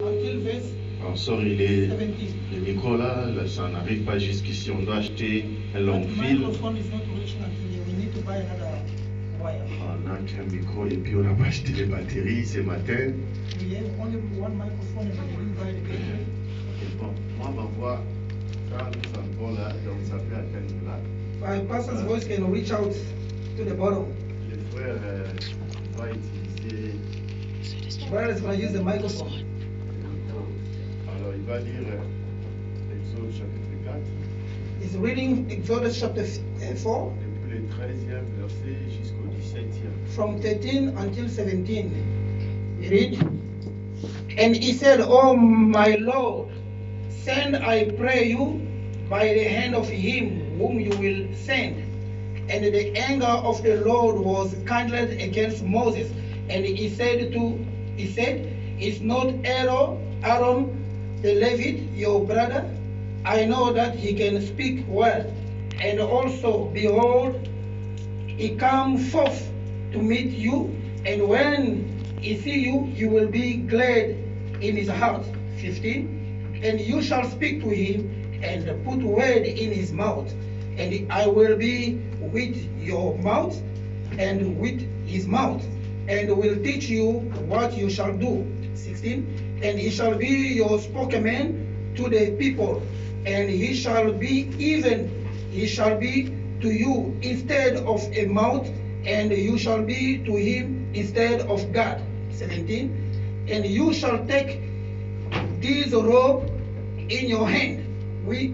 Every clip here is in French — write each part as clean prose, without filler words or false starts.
until verse Alors, sorry, 17. les micros là, ça n'arrive pas jusqu'ici. On doit acheter un long But fil. microphone is not reaching until here. We need to buy another wire. On a qu'un micro et puis on n'a pas acheté les batteries ce matin. We have only one microphone and we didn't buy the battery. Ok, bon, moi, ma voix, ça, nous avons là, donc ça peut atteindre là. My pastor's voice can reach out to the bottom. Le frère va utiliser Brother is going to use the microphone. le micro. Alors, il va lire Exode chapitre 4, He's reading Exodus chapter 4 depuis le 13e verset jusqu'au 17e. from 13 until 17. You read? And he said, "Oh my Lord, send, I pray you, by the hand of him whom you will send." And the anger of the Lord was kindled against Moses. And he said, "Is not Aaron the Levite your brother? I know that he can speak well. And also, behold, he come forth to meet you, and when he see you, you will be glad in his heart." 15. And you shall speak to him and put word in his mouth, and I will be with your mouth and with his mouth, and will teach you what you shall do. 16. And he shall be your spokesman to the people, and he shall be to you instead of a mouth, and you shall be to him instead of God. 17. And you shall take this robe in your hand, with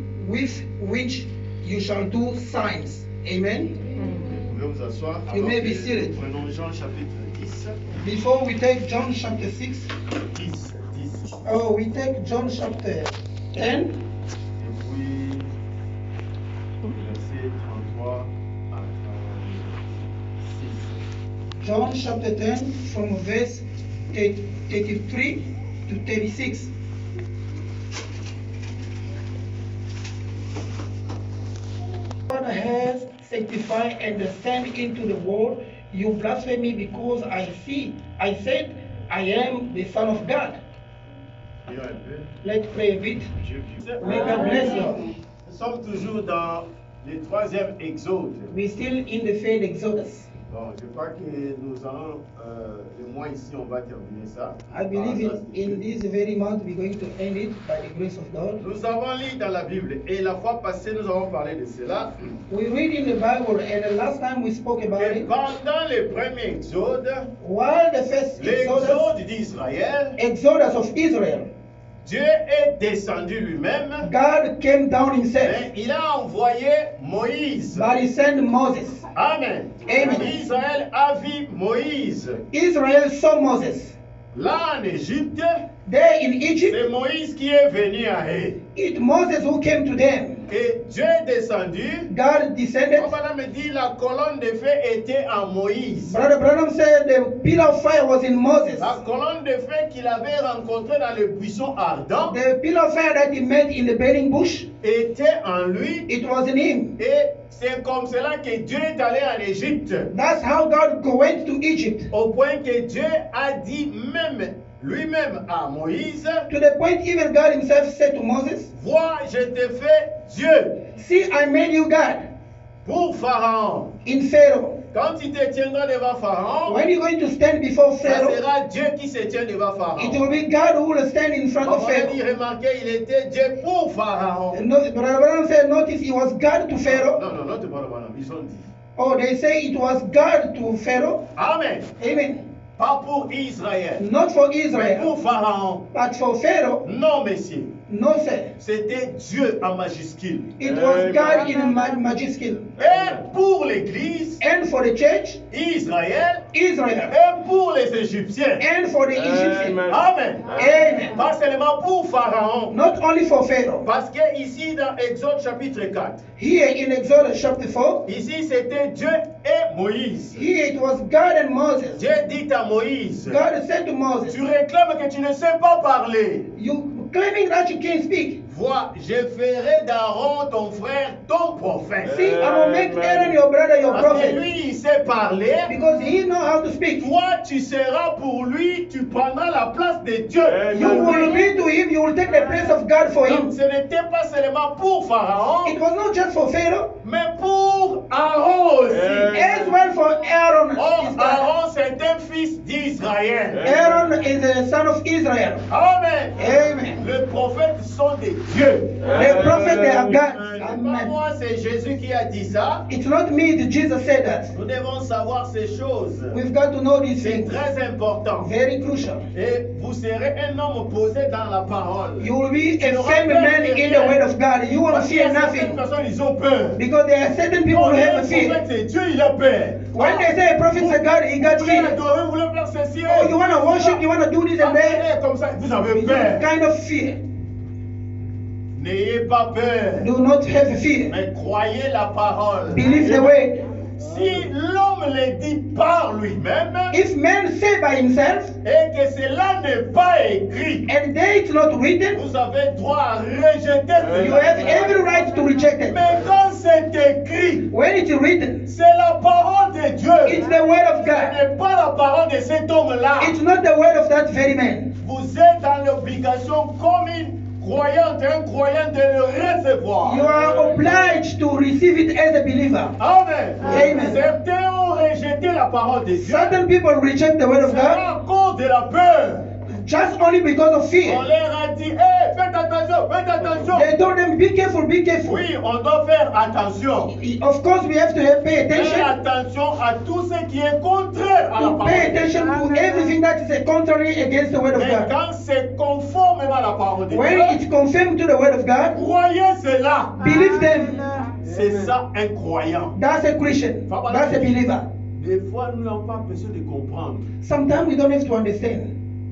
which you shall do signs. Amen. Vous pouvez vous asseoir. You Alors may be que seated. nous prenons Jean chapitre 10. Before we take John chapter 6, 10. we take John chapter 10, Et puis, verset 33 à 36. John chapter 10 from verse 33 to 36. God has sanctified and sent into the world. You blaspheme me because I said I am the Son of God. Prions un peu. Let's pray a bit. Dieu qui- May God bless you. Nous sommes toujours dans le 3e exode. We're still in the faith Exodus. Bon, je crois que nous allons, le mois ici, on va terminer ça. I believe Ah, ça, in this very month we're going to end it by the grace of God. Nous avons lu dans la Bible et la fois passée, nous avons parlé de cela. We read in the Bible, and the last time we spoke about Et it, pendant le premier exode, while the first Exodus l'exode d'Israël, of Israel, Dieu est descendu lui-même. God came down himself, Et il a envoyé Moïse. but he sent Moses. Amen. Amen. Israël a vu Moïse. Israel saw Moses. Là en Égypte, There in Egypt, c'est Moïse qui est venu à eux. it's Moses who came to them. Et Dieu est descendu. God descended. Papa me dit la colonne de feu était en Moïse. Brother Branham said the pillar of fire was in Moses. La colonne de feu qu'il avait rencontrée dans le buisson ardent The pillar of fire that he met in the burning bush, était en lui. it was in him. Et c'est comme cela que Dieu est allé en Égypte. That's how God went to Egypt. Au point que Dieu a dit même lui-même à Moïse, To the point even God himself said to Moses, vois, je te fais Dieu "See, I made you God pour Pharaon. in Pharaoh." Quand tu te tiendras devant Pharaon, When you're going to stand before ça Pharaoh, sera Dieu qui se tient devant it Pharaon. will be God who will stand in front of On a dit, Pharaoh. remarquez, il était Dieu pour Pharaon. Brother Branham said, notice he was God to Pharaoh. Non, non, non, ils ont dit. Oh, they say it was God to Pharaoh. Amen. Amen. Pas pour Israël, Not for mais Israel, pour Pharaon. but for Pharaoh. Non, messieurs. No, sir. C'était Dieu en majuscule. It was God in majuscule. Et pour l'Église, And for the church, Israël, Israel. et pour les Égyptiens. And for the Egyptians. Amen. Amen. Pas seulement pour Pharaon. Not only for Pharaoh. Parce que ici dans Exode chapitre 4, Here in Exodus chapter 4, ici c'était Dieu et Moïse. here it was God and Moses. Dieu dit à Moïse, God said to Moses, tu réclames que tu ne sais pas parler. "You claiming that you can't speak. Vois, je ferai d'Aaron ton frère ton prophète. See, I will make Aaron your brother your Parce que prophet. lui, il sait parler. Because he know how to speak. Toi, tu seras pour lui, tu prendras la place de Dieu. You will be to him, you will take the place of God for Donc, him. ce n'était pas seulement pour Pharaon, It was not just for Pharaoh, mais pour Aaron aussi. as well for Aaron. Or, his brother. Aaron, c'est un fils d'Israël. Aaron is the son of Israel. Amen. Amen. Les prophètes sont des dieux. The prophet they are God. C'est pas Amen. moi, c'est Jésus qui a dit ça. It's not me that Jesus said that. Nous devons savoir ces choses. We've got to know these C'est things. très important. Very crucial. Et vous serez un homme posé dans la parole. You will be a firm man in the word of God. You will Parce qu'il y a fear certaines nothing. personnes, ils ont peur. Because there are certain people Quand who un have a fear. prophète, c'est Dieu, il a peur. When they say a prophet is a God, he got Vous voulez fear. adorer, vous voulez faire ceci. Oh, you want to worship, you want to do this and that. Comme ça, vous avez It's peur. kind of fear. N'ayez pas peur, Do not have fear. mais croyez la parole. Believe the word. Si l'homme le dit par lui-même If man say by himself et que cela n'est pas écrit, and there it's not written, vous avez droit à rejeter you cela. have every right to reject it. Mais quand c'est écrit, When it's written, c'est la parole de Dieu. it's the word of Ce God. n'est pas la parole de cet homme-là. It's not the word of that very man. Vous êtes dans l'obligation comme une croyante, un croyant de le recevoir. You are obliged to receive it as a believer. Amen. Amen. Certains ont rejeté la parole de Dieu. Certain people reject the word of C'est God à cause de la peur. just only because of On fear. leur a dit, hey, faites attention, faites attention. They told them, be careful, be careful. Oui, on doit faire attention. Of course, we have to pay Faire attention. attention à tout ce qui est contraire à la To parole. pay attention to everything that is contrary against the word of Mais God. quand c'est conformément à la parole de When Dieu, it's confirmed to the word of God, croyez cela. believe them. C'est ça un croyant. That's a Christian. That's a believer. Des fois, nous n'avons pas besoin de comprendre. Sometimes we don't have to understand.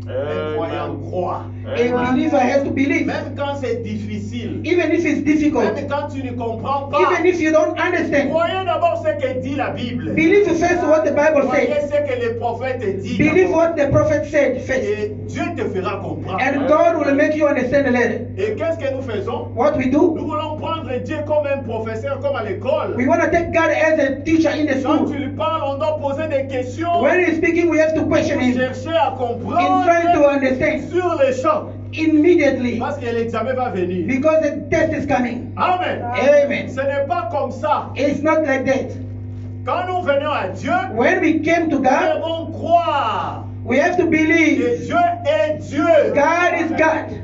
Un croyant croit. A believer has to believe. Même quand c'est difficile, Even if it's difficult, même quand tu ne comprends pas, even if you don't understand, croyez d'abord ce que dit la Bible. believe first what the Bible Croyez says. ce que le prophète dit. Believe d'abord. what the prophet said first. Et Dieu te fera comprendre. And God will make you understand later. Et qu'est-ce que nous faisons? What we do, Nous voulons prendre Dieu comme un professeur, comme à l'école. we want to take God as a teacher in the Quand school. tu lui parles, on doit poser des questions. When he's speaking, we have to Pour question him chercher à in comprendre trying to understand sur les champs. immediately Parce que l'examen va venir. because the test is coming. Amen. Amen. Ce n'est pas comme ça. It's not like that. Quand nous venons à Dieu, When we came to nous God, devons croire we have to que believe Dieu est Dieu. God is God.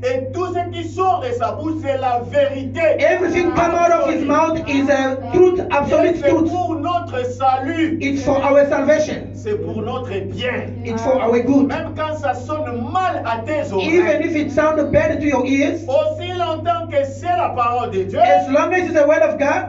Et tout ce qui sort de sa bouche, c'est la vérité. Everything come out of his mouth is a truth, Et absolute c'est truth. pour notre salut. It's for our salvation. C'est pour notre bien. It's for our good. Même quand ça sonne mal à tes Even oreilles. if it sounds bad to your ears, Aussi longtemps que c'est la parole de Dieu, as long as it's the word of God,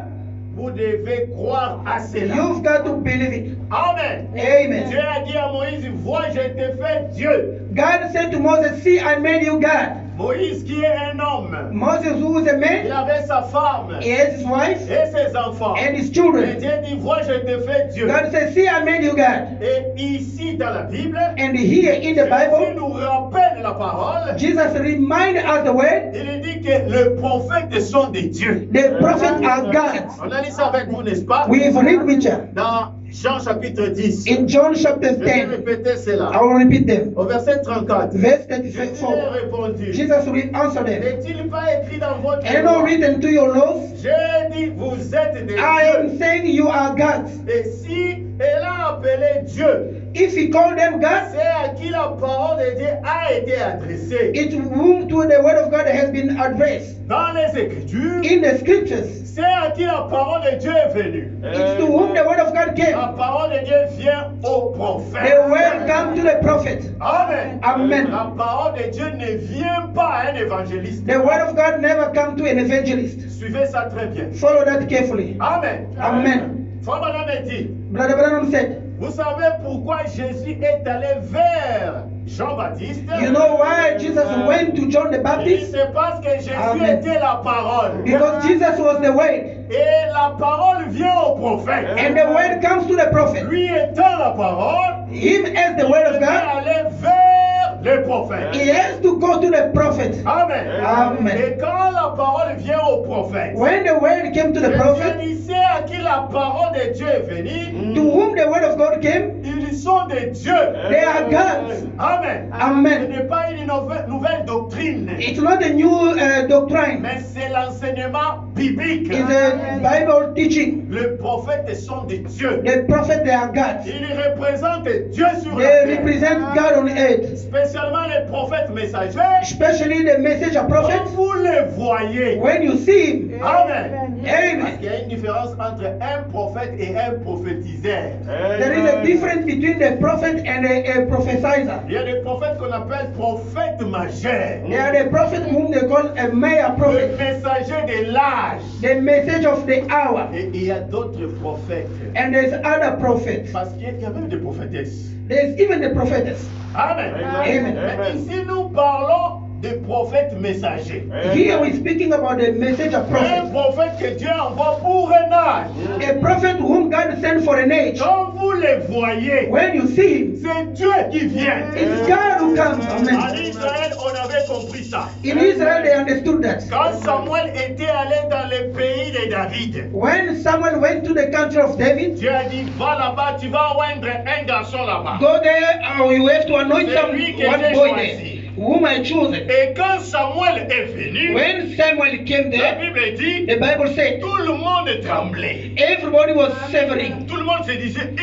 vous devez croire à cela. you've got to believe it. Amen. Amen. Dieu a dit à Moïse, vois, je t'ai fait Dieu. God said to Moses, see, I made you God. Moïse qui est un homme, Moses, who was a il man, avait sa femme he has his wife et ses enfants. and his Et children. Dieu dit, vois, je t'ai fait Dieu. God said, see, I made you God. Et ici dans la Bible, And here in the Jésus Bible, nous rappelle la parole. Jesus reminded us the word, Il dit que les prophètes sont des dieux. the prophets are gods. On a lu ça avec vous, n'est-ce pas? We've read with you Dans Jean chapitre 10. in John chapter Je vais 10. répéter cela. I will repeat them. Au verset 34. Verse Jésus 34. a répondu. Jesus will answer them. N'est-il pas écrit dans votre And not loi? written to your laws, J'ai dit, vous êtes des I am dieux. saying you are gods. Et si elle a appelé Dieu, If he called them gods, c'est à qui la parole de Dieu a été adressée. it whom to the word of God has been addressed. Dans les Écritures, In the scriptures, c'est à qui la parole de Dieu est venue. it's to whom the word of God came. La parole de Dieu vient au prophète. The word come to the prophet. Amen. Amen. La parole de Dieu ne vient pas à un évangéliste. The word of God never come to an evangelist. Suivez ça très bien. Follow that carefully. Amen. Amen. Frère Branham a dit, Brother Branham said, vous savez pourquoi Jésus est allé vers Jean-Baptiste? you know why Jesus went to John the Il dit, Baptist? c'est parce que Jésus Amen. était la parole. Because Jesus was the word. Et la parole vient au prophète. And the word comes to the prophet. Lui étant la parole, Him as the word il of est God, allé vers les prophètes. He has to go to the prophet. Amen. Amen. Et quand la parole vient au prophèt, When the word came to the les prophet, bénisseurs à qui la parole de Dieu est venue, to whom the word of God came, ils sont des dieux. they are gods. Amen. Ce Amen. n'est pas une nouvelle doctrine, It's not a new doctrine. mais c'est l'enseignement biblique. It's a Bible teaching. Les prophètes sont des dieux. The prophet, they are gods. Ils représentent Dieu sur la They terre. represent God on earth. Spécialement les prophètes messagers. Especially the messenger Quand prophet. vous les voyez. When you see him, Amen. Parce amen. qu'il y a une différence entre un prophète et un prophétiseur. There is a difference between the prophet and a prophesizer. Il y a des prophètes qu'on appelle prophètes majeurs. They are the prophet whom they call a mayor Le prophet, messager de l'âge. the message of the hour. Et il y a d'autres prophètes. And there's other prophets. Parce qu'il y a même des prophétesses. There's even the prophetess. Amen. Amen. Mais ici, nous parlons des prophètes messagers. Here we're speaking about the messenger Un prophet. prophète que Dieu envoie pour un âge. A prophet whom God sent for an age. Quand vous les voyez, When you see him, c'est Dieu qui vient. it's God who comes. En Amen. Israël, on avait compris ça. In Israel, they understood that. Quand Samuel était allé dans le pays de David, When Samuel went to the country of David, Dieu a dit, va là-bas, tu vas oindre un garçon là-bas. go there, you have to anoint one boy there, whom I chosen. Et quand Samuel est venu, When Samuel came la there, Bible dit, the Bible said tout le monde tremblait. everybody was shivering. Tout le monde se disait,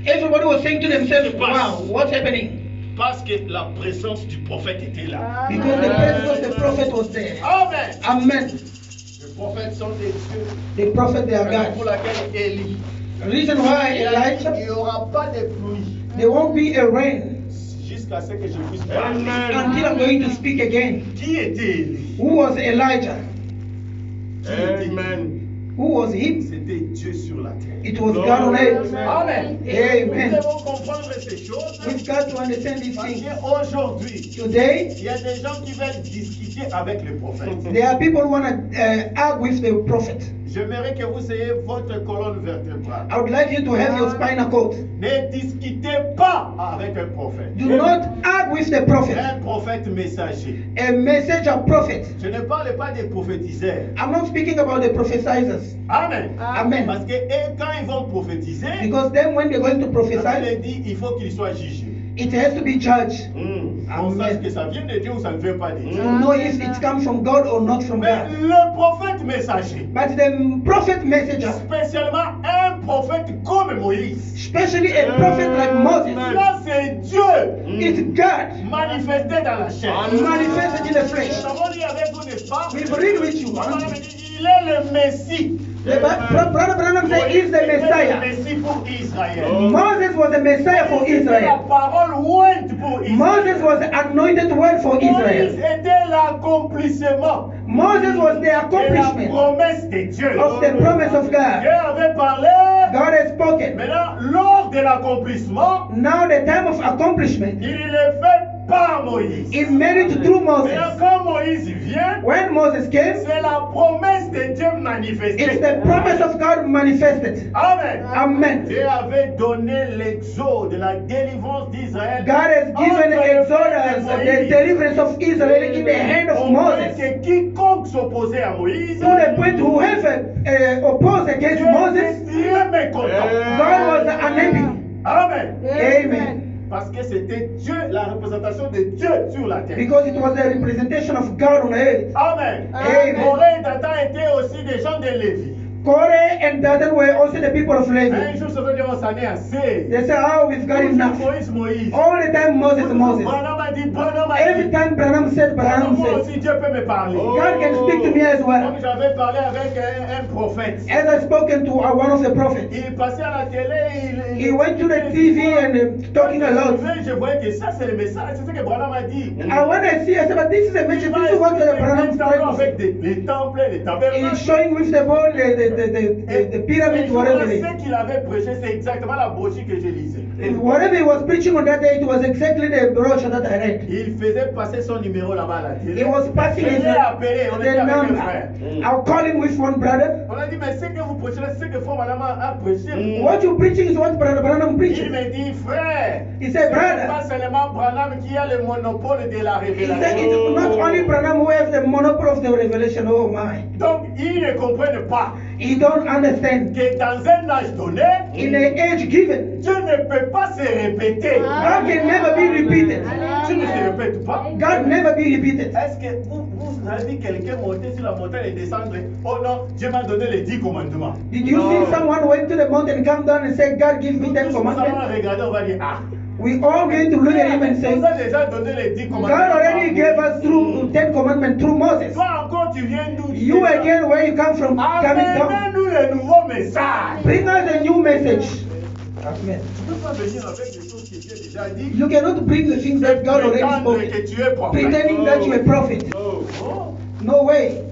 Everybody was saying to themselves, wow, what's happening? parce que la présence du prophète était là. Because the presence of the prophet was there. Amen. Amen. Les prophètes sont des dieux. The prophet, they are Raison pour God. laquelle Élie, Reason why il a dit, il Elijah, n'y aura pas de pluie there won't be a rain jusqu'à ce que je puisse parler. until I'm going to speak again. Qui était Élie? Who was Elijah? Qui était Élie? Who was him? C'était Dieu sur la terre. It was God on earth. Amen. Nous Amen. devons comprendre ces choses. We've got to understand these Parce things. qu'aujourd'hui, Today, il y a des gens qui veulent discuter avec les prophètes. there are people who want to argue with the prophet. J'aimerais que vous ayez votre colonne vertébrale. I would like you to have your spinal cord. Ne discutez pas avec un prophète. Do not argue with the prophet. Un prophète messager. A messenger prophet. Je ne parle pas des prophétiseurs. I'm not speaking about the prophesizers. Amen. Amen. Parce que eux, quand ils vont prophétiser, Because then when they're going to la prophesy, Bible dit il faut qu'ils soient jugés. it has to be judged. On sache que ça vient de Dieu ou ça ne vient pas de Dieu. To know if it comes from God or not from Mais God. le prophète messager, But the prophet messenger, spécialement un prophète comme Moïse, especially a prophet like Moses, là c'est Dieu it's God manifesté dans la chair. manifested in the Nous flesh. avons dit avec vous, n'est-ce pas? We read with you. On a dit, il est le Messie. Brother Branham said he's the Il est le Messiah. Messie pour Israël. Moses was a Messiah for Il était la Israel. parole ointe pour Israël. Moses was the anointed one for Moïse Israel. était l'accomplissement Moses was the de la accomplishment promesse de Dieu. of the promise of Dieu God. avait parlé. God has spoken. Maintenant, lors de l'accomplissement, Now the time of accomplishment, il le fait par Moïse. he made it through Maintenant, Moses. quand Moïse vient, When Moses came, c'est la promesse de Dieu it's manifestée. the promise of God manifested. Amen. Amen. Dieu avait donné l'exode, la délivrance d'Israël. God has given Exodus, the deliverance of Israel in the hand of Moses. Que quiconque s'opposait à Moïse, To the point whoever opposed against Dieu Moses, était très mécontent. God was unhappy. Amen. Amen. Parce que c'était Dieu, la représentation de Dieu sur la terre. Because it was the representation of God on earth. Amen. Amen. Corée et Dathan étaient aussi des gens de Lévi. Korah and Dathan were also the people of Un Levi. jour, ça veut dire on s'en est assez. They say, oh, we've got enough. Moïse. All the time Moses, Moses. Branham a dit, Branham a Every dit. time Branham said, Branham Moi said, aussi, Dieu peut me parler. God can speak to me as well. Comme j'avais parlé avec un prophète. As I spoken to one of the prophets, Il passait à la télé, he went to the TV and talking a lot. Je voyais que ça, c'est le message. C'est ce que Branham a dit. And when I see, I said, but this is a message. This is what the Branham avec said. les temples, les tabernacles. He's showing with the board, the the Et pyramid, whatever it ce qu'il avait prêché, c'est exactement la brochure que je lisais. is. Whatever he was preaching on that day, it was exactly the brochure that I read. Il faisait passer son numéro là-bas à la télé. He was passing Je his l'ai appelé, on était the avec un number. frère. I'll call him with one brother. On a dit, mais ce que vous prêchez, c'est ce que Frère Branham a prêché. What you preaching is what Brother Branham Il preaching. me dit, frère, He ce said, n'est brother, pas seulement Branham qui a le monopole de la he said révélation. it's not only Branham who has the monopoly of the revelation. Oh my. Donc, ils ne comprennent pas He don't understand. que dans un âge donné, In the age given, Dieu ne peut pas se répéter. God can never be repeated. Dieu ne se répète pas. God never be repeated. Est-ce que vous avez vu quelqu'un monter sur la montagne et descendre? Oh non, Dieu m'a donné les 10 commandements. Did you see someone went to the mountain, come down and say, God give me Nous 10 tous, nous allons commandments? regarder, on va dire, ah. We all going to look at him and Il say, nous a déjà donné les 10 commandements. God already gave us through 10 commandments through Moses. Toi encore, tu viens d'où? You again, where you come from, coming down. Amenez-nous le nouveau message. Bring us a new message. Amen. Tu ne peux pas venir avec des choses qui étaient déjà dites. You cannot bring the things that God already Prétendre spoke. que tu es prophète. Pretending that you're a prophet. Oh. No way.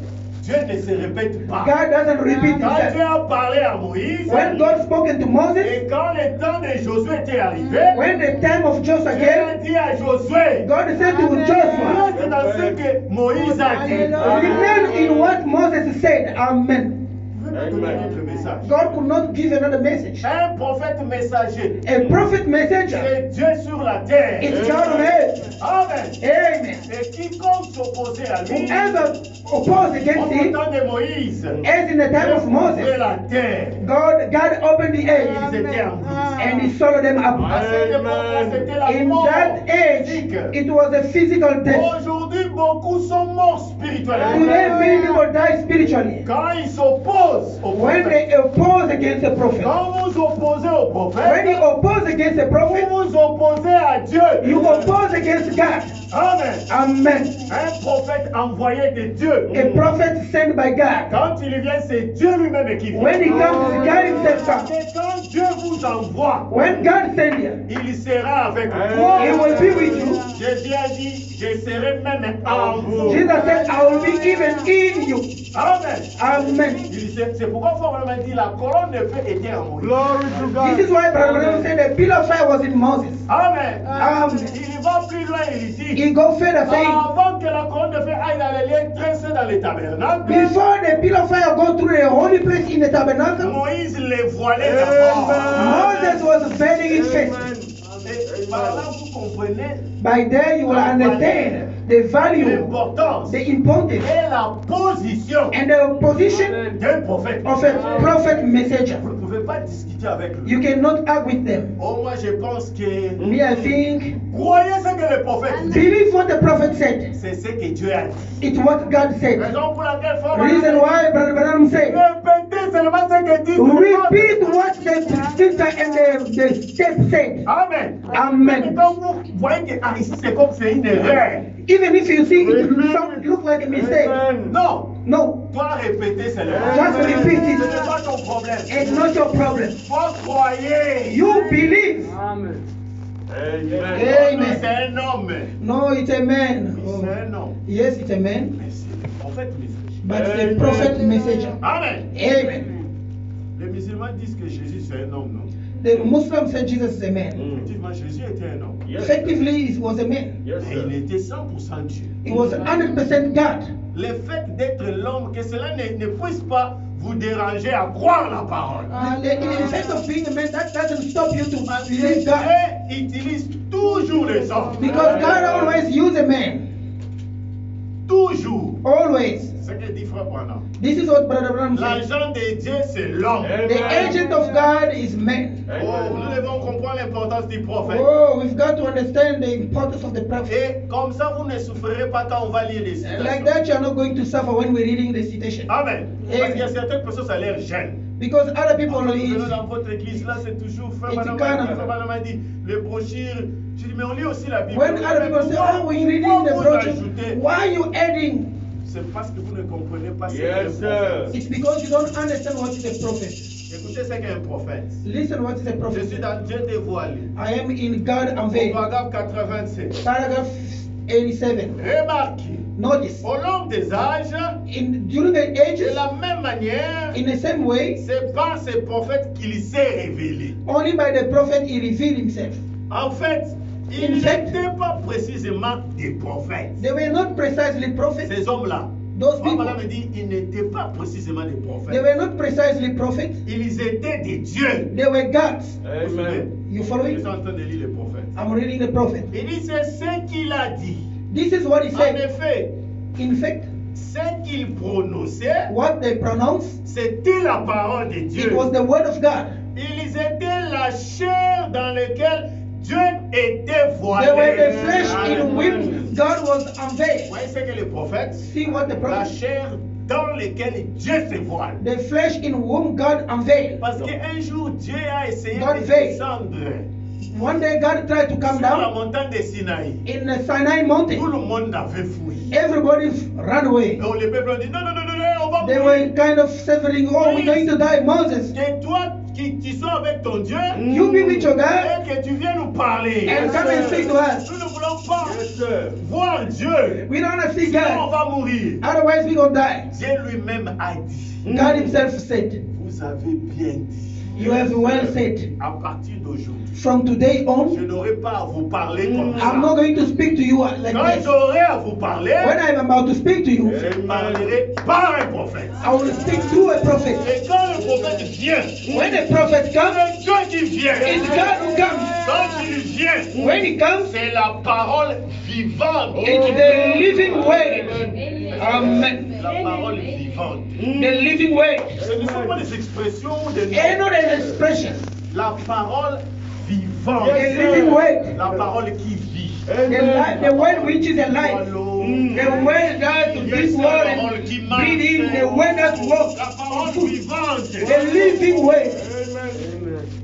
Dieu ne se répète pas. God doesn't repeat Quand Dieu himself. a parlé à Moïse, When God spoke to Moses, et quand le temps de Josué était arrivé, when the time of Joshua Dieu a came, dit à Josué, God said to Joshua, reste dans ce que Moïse a dit. remain in what Moses said. Amen. Vous pouvez pas donner un autre message. God could not give another message. Un prophète messager, A prophet messenger c'est Dieu sur la terre. is God on earth. Amen. Amen. Et quiconque s'opposait à lui, Whoever opposed against au him, temps de Moïse, as in the time of ouvrait Moses, la terre. God opened the Ils earth étaient en prison. and he swallowed them up. À cette époque-là, c'était la In mort that age, physique. it was a physical death. Aujourd'hui, beaucoup sont morts spirituellement. Today, many people die spiritually. Quand ils s'opposent au When prophète, they oppose against a prophet, quand vous opposez au when prophète, you oppose against a prophet, vous vous opposez à Dieu. you oppose against God. Amen. Amen. Un prophète envoyé de Dieu. A prophet sent by God. Quand il vient, c'est Dieu lui-même qui vient. When he comes, God himself comes. Et quand Dieu vous envoie, When God sends you, il sera avec he vous. will be with you. Jésus a dit, je serai même en vous. Jesus said, I will be even in you. Amen. Amen. C'est pourquoi Frère Branham dit la colonne de feu était en Moïse. This is why Brother Branham said the pillar of fire was in Moses. Amen. Amen. Il va plus loin, il dit. He go further saying, Avant que la colonne de feu aille dans les lieux très saints dans les tabernacles, before the pillar of fire go through the holy place in the tabernacle, Moïse les voilait d'abord. Moses was burning his face. Et par là, vous comprenez By there you will understand the value, l'importance the et importance, la position and the position d'un prophète. of a prophet messenger. Vous ne pouvez pas discuter avec lui. You cannot argue with them. Oh, moi, je pense que Me, I think, croyez ce que le prophète dit. believe what the prophet said. C'est ce que Dieu a dit. It's what God said. Raison pour laquelle Frère Reason Branham why Brother Branham said, répétez seulement ce que dit. repeat what the scripture and the step said. Amen. Amen. Et quand vous voyez que ici c'est comme c'est une erreur. Even if you see it look like a mistake. Non. No, Toi répéter seulement. just repeat Ce it. n'est pas ton problème. It's not your problem. Toi croyez. You believe. Amen. Amen. C'est un homme. No, it's a man. C'est Oh. un homme. Yes, it's a man, Mais c'est le prophète messager. but it's a prophet messenger. Amen. Amen. Les musulmans disent que Jésus c'est un homme, non? The Muslims said Jesus is a man. Effectivement, Jésus était un homme. Effectively, he was a man. Mais il était 100% Dieu. He was 100% God. Le fait d'être l'homme, que cela ne puisse pas vous déranger à croire la parole. In the sense of being a man, that doesn't stop you to believe God. Dieu utilise toujours les hommes. Because God always uses a man. Toujours. Always. Ce que dit Frère Branham. This is what Brother Branham said. L'agent de Dieu, c'est l'homme. The agent of God is man. Oh, nous devons comprendre l'importance du prophète. Oh, we've got to understand the importance of the prophet. Et comme ça, vous ne souffrirez pas quand on va lire les citations. Like that, you are not going to suffer when we're reading the citation. Amen. Parce qu'il y a certaines personnes, ça leur gêne. Because other people Quand nous is, venons dans votre église, là, c'est toujours Frère It's Branham kind a dit, of- Frère Branham a dit, les brochures. Je dis, mais on lit aussi la Bible. when other people say, oh, we're reading the Pourquoi vous brochure, ajoutez? why are you adding? C'est parce que vous ne comprenez pas ce qu'est Yes, un sir. prophète. It's because you don't understand what is a prophet. Écoutez ce qu'est un prophète. Listen what is a Je prophet. suis dans Dieu dévoilé. I am in God Au unveiled. paragraphe 87. Paragraph 87. Remarquez, Notice, au long des âges, during the de ages, la même manière, in the same way, c'est par ces prophètes qu'il s'est révélé. only by the prophet he revealed himself. En fait, ils In fact, n'étaient pas précisément des prophètes. They were not precisely prophets. Ces hommes-là, Those moi, people, madame me dit, ils n'étaient pas précisément des they prophètes. were not precisely prophets. Ils étaient des dieux. They were gods. Vous savez, You follow je me? suis en train de lire les prophètes. I'm reading the prophet. Il dit, c'est ce qu'il a dit. This is what he En said. effet, In fact, ce qu'il prononçait, what they pronounced, c'était la parole de it Dieu. was the word of God. Ils étaient la chair dans laquelle Dieu était voilé. They were the flesh in Alléluia. which God was Vous unveiled. voyez ce que les prophètes, See what the la prophet, chair dans laquelle Dieu se voile. the flesh in whom God unveiled. Parce qu'un jour, Dieu a essayé God de veiled. descendre One day God tried to come sur la down montagne de Sinaï. in the Sinai Tout mountain. le monde avait fui. Everybody ran away. Donc les peuples ont dit non, non, non, non, non, on va They mourir. were kind of severing, oh, we're going to die. Moses, Que toi, qui tu sois avec ton Dieu, you be with your God et que tu viennes nous parler. and come and speak to us. Nous ne voulons pas voir Dieu. We don't want to see Sinon, on God. va mourir. Otherwise, we're going to die. Dieu lui-même a dit, God himself said, vous avez bien dit. you have well said. À partir d'aujourd'hui, From today je on, n'aurai pas à vous parler comme ça. I'm not going to speak to you like Quand this. j'aurai à vous parler, When I'm about to speak to you, je parlerai par un prophète. I will speak through a prophet. Et quand le prophète vient, When a prophet comes, c'est Dieu qui vient. it's God who comes. Quand il vient, When he comes, c'est la parole vivante. it's the living word. Amen. La parole vivante. The living word. Ce ne sont pas des expressions de And not an expression. La parole vivante. The living word. La parole qui vit. The word which is alive. The word that to this world and breathe in. The word that walks. La parole vivante. The living word.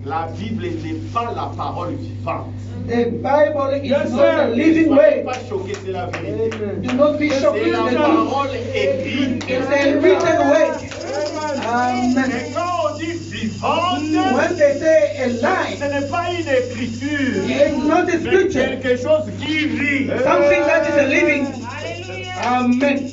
La Bible n'est pas la parole vivante. The Bible is Yes, not sir. a living Ne soyez word. pas choqués, c'est la vérité. Do not be shocked. C'est la It's parole écrite. a written word. Amen. Et quand on dit vivante, When they say a ce lie, n'est pas une écriture. it's not a C'est scripture. quelque chose qui vit. Something that is a living. Amen.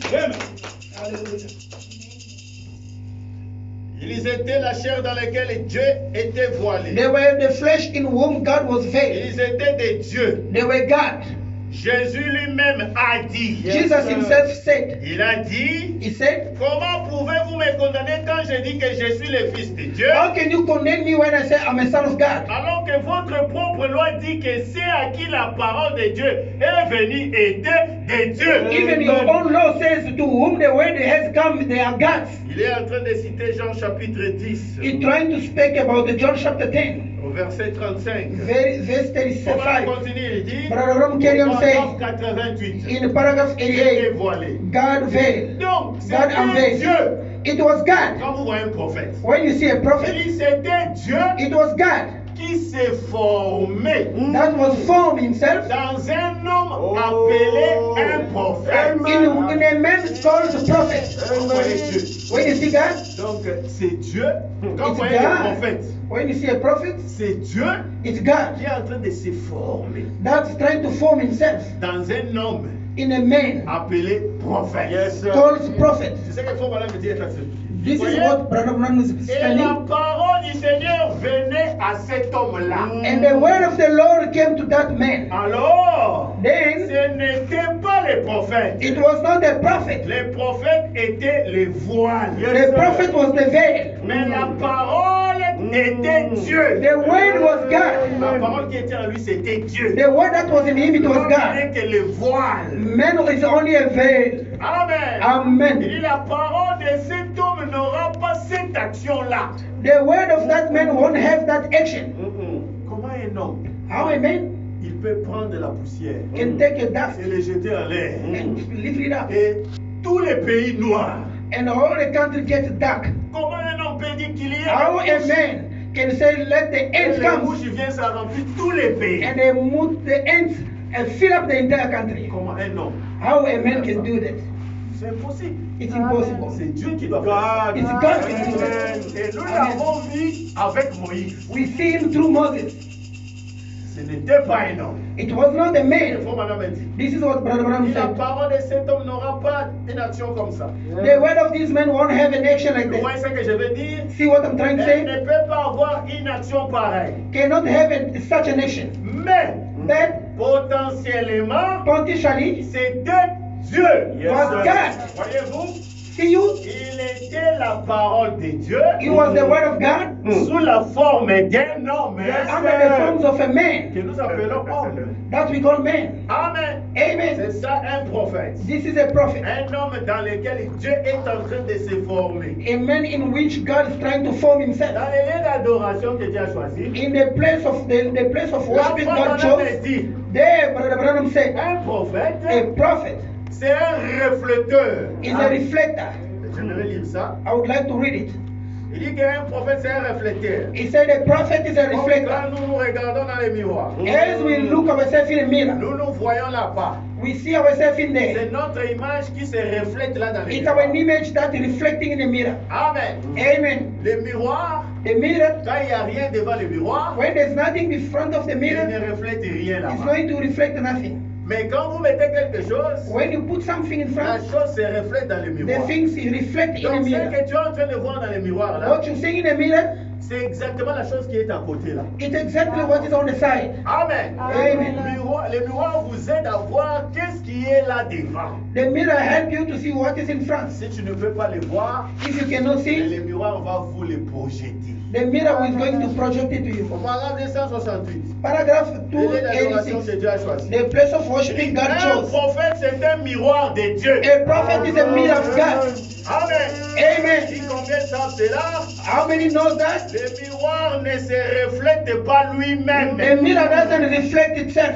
Ils étaient la chair dans laquelle Dieu était voilé. They were the flesh in whom God was veiled. Ils étaient des dieux. They were God. Jésus lui-même a dit. Jesus himself said, Il a dit, he said, comment pouvez-vous me condamner quand je dis que je suis le fils de Dieu? how can you condemn me when I say I'm a son of God? Alors que votre propre loi dit que ceux à qui la parole de Dieu est venue étaient des dieux. Even your own law says to whom the word has come, they are gods. Il est en train de citer Jean chapitre 10, He's trying to speak about the John chapter 10, au verset 35. verse On va 35. continuer, il dit, Brother Ram carry on saying, 88. in paragraph Il était 88, voilé. God veiled. Donc, God c'était unveiled. Dieu. It was God. Quand vous voyez un prophète, When you see a il prophet, dit c'était Dieu it was God qui s'est formé that was formed himself dans un homme appelé un prophète. in a man called the prophet. Vous voyez Dieu. When you see God, Donc, c'est Dieu. Quand vous it's voyez un God. prophète, When you see a prophet, c'est Dieu it's God qui est en train de se former that's trying to form himself dans un homme in a man appelé prophète. called prophet. C'est ce que Frère Balaam me dit être assez. This Voyez? is what Brother Branham is Et la standing. parole du Seigneur venait à cet homme-là. And the word of the Lord came to that man. Alors, Then ce n'était pas les prophètes. it was not the prophet. Les prophètes étaient les voiles. The prophet was the veil. Mais la parole était Dieu. The word was La God. parole qui était en lui, c'était Dieu. The word that was in him, it was On God. dirait que les voiles. Man is only a veil. Amen. Amen. Il dit la parole de cet homme n'aura pas cette action-là. The word of that man won't have that action. Comment un homme, How a man il peut prendre de la poussière can take a dust et le jeter en l'air. and lift it up, Et tous les pays noirs. and all the country gets dark. Comment un homme peut dire qu'il y How a a man can say, let the et ants les come, mouches viennent, ça remplit tous les pays. and they move the ants and fill up the entire country? Comment un homme? How a man can do that? C'est impossible. It's impossible. C'est Dieu qui doit faire It's ça. God who can do that. Et nous l'avons vu avec Moïse. We see him through Moses. Ce n'était pas un homme. It was not a Il man. faut madame me dire. This is what Brother Branham La said. parole de cet homme n'aura pas une action comme ça. The word of this man won't have an action like Vous voyez that. ce que je veux dire? See what I'm trying to Elle say? ne peut pas avoir une action pareille. Cannot have such an action. Mais, But potentiellement, potentially, c'était Dieu. was God. Voyez-vous? See you? Il était la parole de Dieu It was the word of God sous la forme d'un homme under the forms of a man que nous appelons homme. that we call man. Amen. Amen. C'est ça un prophète. This is a prophet. Un homme dans lequel Dieu est en train de se former. A man in which God is trying to form Dans himself. les lieux d'adoration que Dieu a choisi, In the place of la worship God parole chose, dit, there Brother Branham said, un a prophète, prophet c'est un reflecteur. is a reflector. Je vais lire ça. I would like to read it. Il dit qu'un prophète, c'est un reflecteur. He said a prophet is a Comme reflector. quand nous nous regardons dans les miroirs, As we look ourselves in the mirror, nous nous voyons là-bas. we see ourselves in there. C'est notre image qui se reflète là dans les It's our miroirs. image that is reflecting in the mirror. Amen. Amen. Le miroir, The mirror, quand il n'y a rien devant le miroir, when there's nothing in front of the il mirror, ne reflète rien it's là-bas. going to reflect nothing. Mais quand vous mettez quelque chose, When you put something in la front, chose se reflète dans le the miroir. things reflect in the Donc, ce mirror. que tu es en train de voir dans le miroir là, What you see in the mirror, c'est exactement la chose qui est à côté là. it's exactly what is on the side. Amen. Amen. Le miroir vous aide à voir qu'est-ce qui est là devant. The mirror help you to see what is in front. Si tu ne peux pas le voir, If you cannot see, le miroir va vous le projeter. the mirror is going to project it to Au you. paragraphe 268, Paragraph le lieu d'adoration que 286. Dieu a choisi. The place of worshiping God Un chose. prophète, c'est un miroir de Dieu. A prophet is a mirror of God. Amen. Amen. Si combien savent cela, How many knows that? le miroir ne se reflète pas lui-même. The mirror doesn't reflect itself.